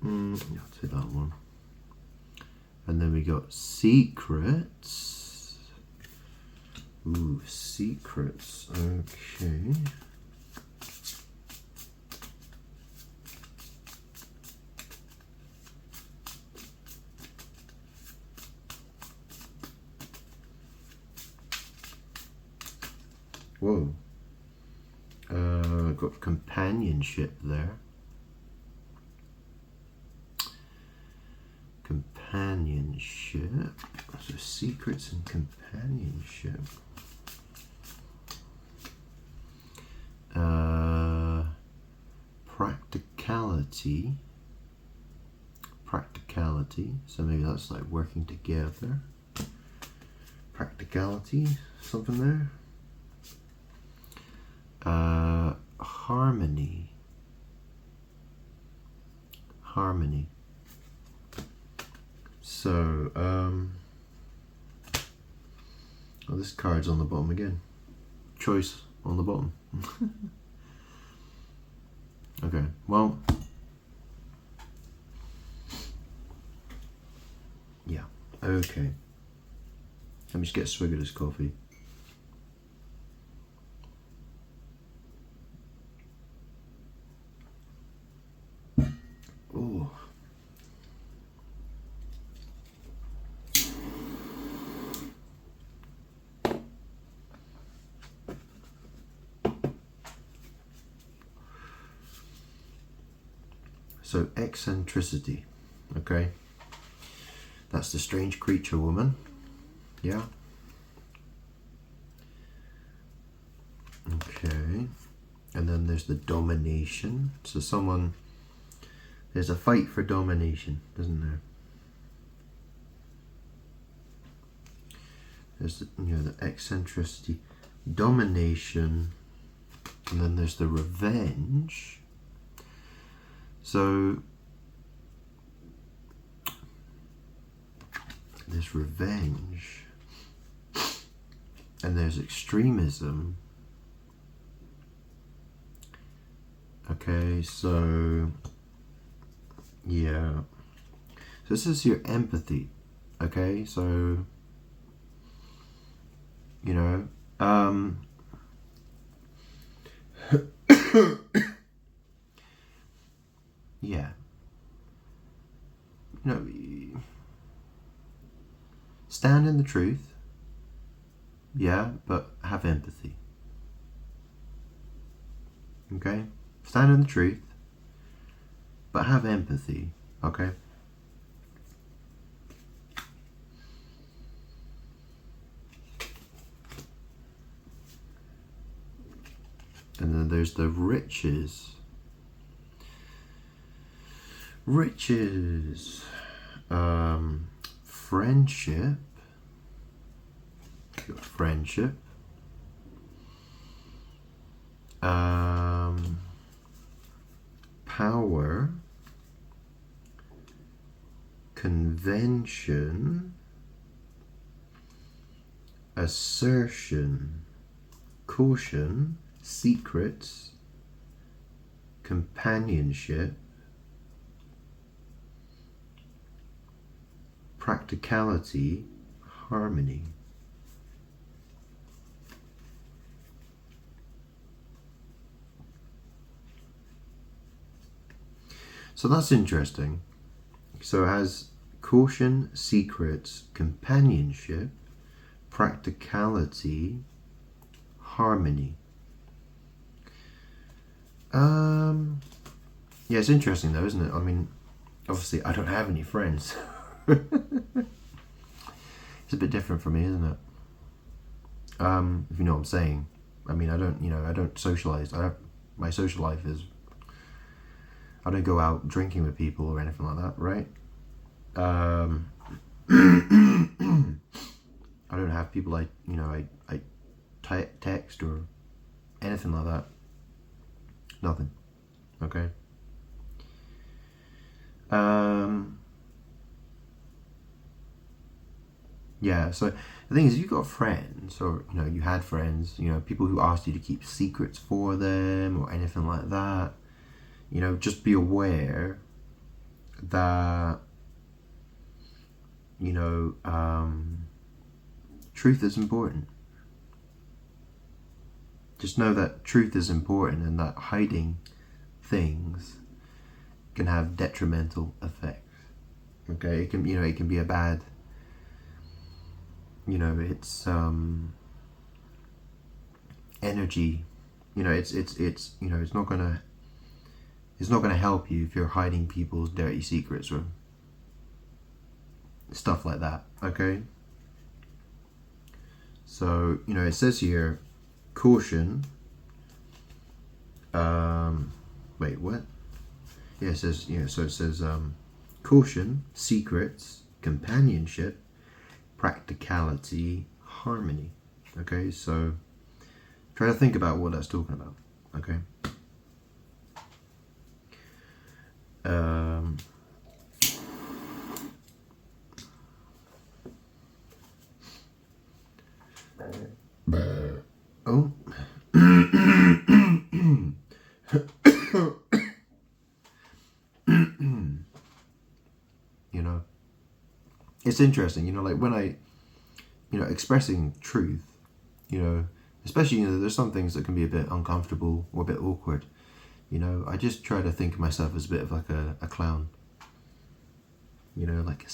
I'll take that one. And then we got secrets. Ooh, secrets. Okay. Whoa. Got companionship there. Companionship. So secrets and companionship. Practicality. Practicality. So maybe that's like working together. Practicality. Something there. Harmony. Harmony. So, oh, this card's on the bottom again. Choice on the bottom. Okay, well, yeah, okay. Let me just get a swig of this coffee. Oh. So eccentricity, okay? That's the strange creature woman. Yeah. Okay. And then there's the domination. So there's a fight for domination, isn't there? There's the eccentricity, domination, and then there's the revenge. So there's revenge, and there's extremism. Okay, so yeah. So this is your empathy. Okay, so yeah. Stand in the truth. Yeah, but have empathy. Okay? Stand in the truth, but have empathy. Okay? And then there's the riches. Riches. Friendship. Friendship. Power. Convention. Assertion. Caution. Secrets. Companionship. Practicality. Harmony. So that's interesting. So it has caution, secrets, companionship, practicality, harmony. Yeah, it's interesting though, isn't it? I mean, obviously I don't have any friends. It's a bit different for me, isn't it? If you know what I'm saying. I mean, I don't socialize. My social life is, I don't go out drinking with people or anything like that, right? I don't have people I text or anything like that. Nothing. Okay. Yeah, so the thing is, if you've got friends, or you had friends, people who asked you to keep secrets for them or anything like that, just be aware that truth is important. Just know that truth is important, and that hiding things can have detrimental effects. Okay, it can be a bad. It's energy. It's not gonna help you if you're hiding people's dirty secrets or stuff like that. Okay. So it says here, caution. Wait, what? Yeah, it says So it says caution, secrets, companionship, practicality, harmony. Okay, so try to think about what that's talking about. Okay. Oh. It's interesting, like when I, expressing truth, especially, there's some things that can be a bit uncomfortable or a bit awkward. I just try to think of myself as a bit of like a clown. Like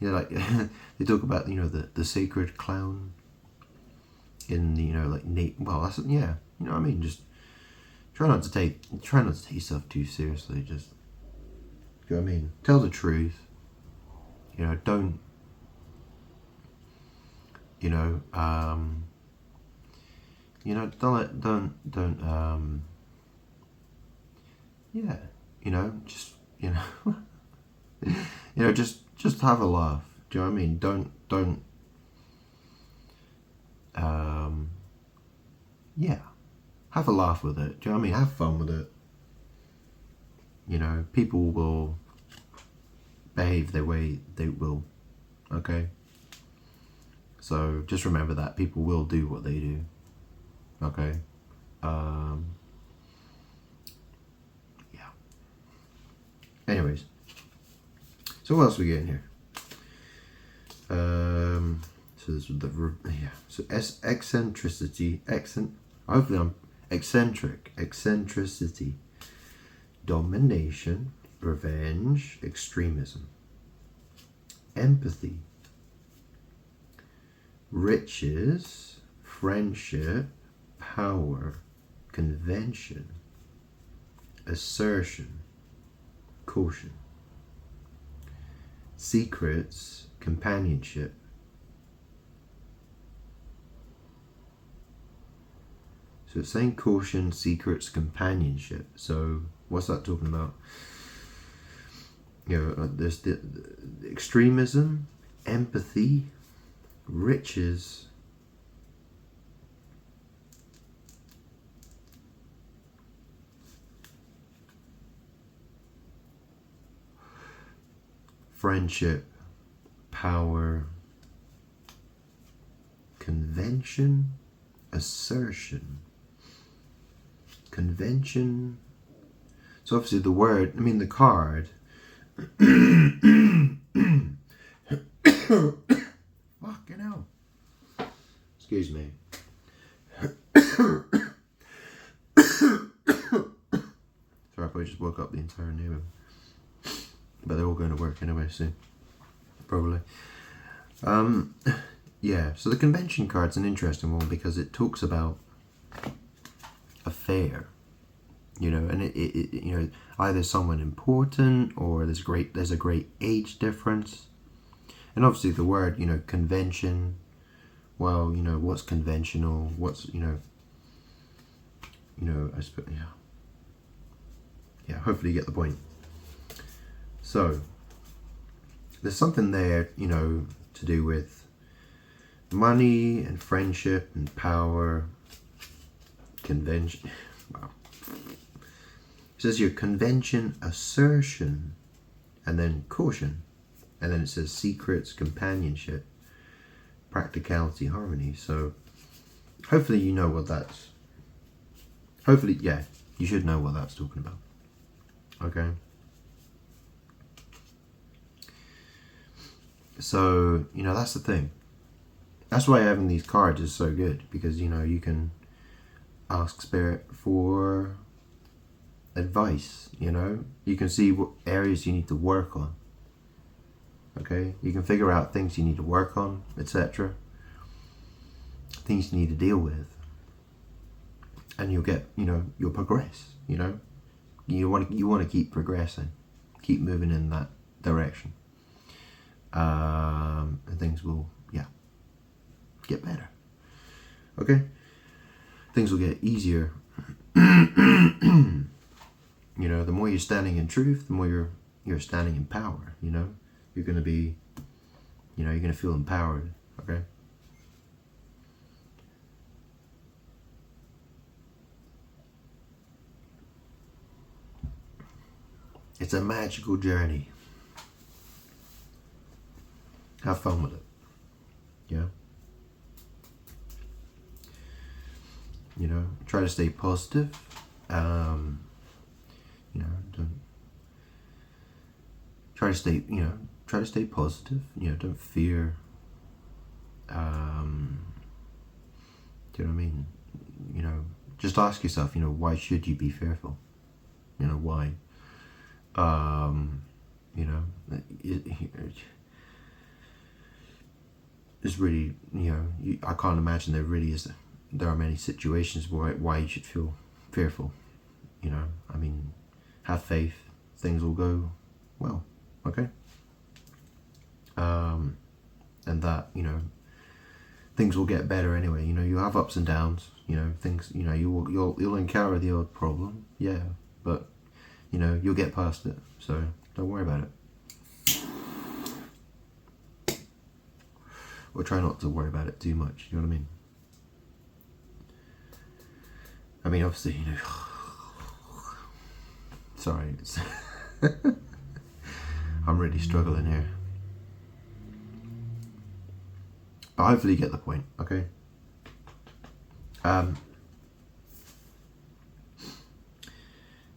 like they talk about the sacred clown in the well, that's, yeah, what I mean, just try not to take yourself too seriously. Just, you know what I mean, tell the truth. Don't You know, don't yeah, just just have a laugh. Do you know what I mean? Don't yeah, have a laugh with it. Do you know what I mean? Have fun with it. People will behave the way they will. Okay? So just remember that people will do what they do. Okay? Yeah. Anyways. So what else we get in here? So this is So eccentricity, hopefully I'm eccentricity, domination, revenge, extremism, empathy, riches, friendship, power, convention, assertion, caution, secrets, companionship. So it's saying caution, secrets, companionship. So what's that talking about? There's the extremism, empathy, riches, friendship, power, convention, assertion, convention. So obviously the card. Fucking hell. Excuse me. Sorry, I probably just woke up the entire neighborhood. But they're all going to work anyway soon. Probably. Yeah, so the convention card's an interesting one because it talks about a fair. And it either someone important or there's a great age difference. And obviously the word, convention, well, what's conventional, what's, I suppose, yeah, hopefully you get the point. So, there's something there, to do with money and friendship and power, convention, wow. It says your convention, assertion, and then caution. And then it says secrets, companionship, practicality, harmony. So hopefully you know what that's... Hopefully, yeah, you should know what that's talking about. Okay? So, that's the thing. That's why having these cards is so good. Because, you can ask Spirit for advice, You can see what areas you need to work on. Okay, you can figure out things you need to work on, etc. Things you need to deal with, and you'll get, you'll progress. You want to keep progressing, keep moving in that direction, and things will, get better. Okay, things will get easier. The more you're standing in truth, the more you're standing in power. You're going to be, you're going to feel empowered, okay? It's a magical journey. Have fun with it, yeah? Try to stay positive. Don't try to stay, try to stay positive. Don't fear. Do you know what I mean? Just ask yourself, why should you be fearful? Why? It's really, I can't imagine there are many situations why you should feel fearful. Have faith, things will go well, okay? And that, things will get better anyway. You know, you have ups and downs. You know, things. You know, you'll encounter the odd problem. Yeah, but you know, you'll get past it. So don't worry about it. Or try not to worry about it too much. You know what I mean? I mean, obviously, you know. Sorry, it's I'm really struggling here. But hopefully you get the point, okay?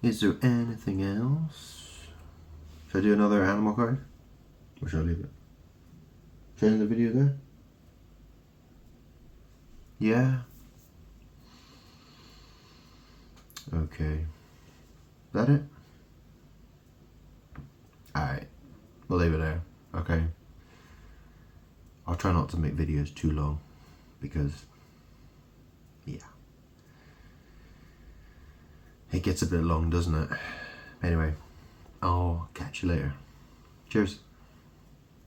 Is there anything else? Should I do another animal card? Or should I leave it? Should I end the video there? Yeah? Okay. Is that it? Alright. We'll leave it there. Okay. I'll try not to make videos too long. Because, yeah. It gets a bit long, doesn't it? Anyway, I'll catch you later. Cheers.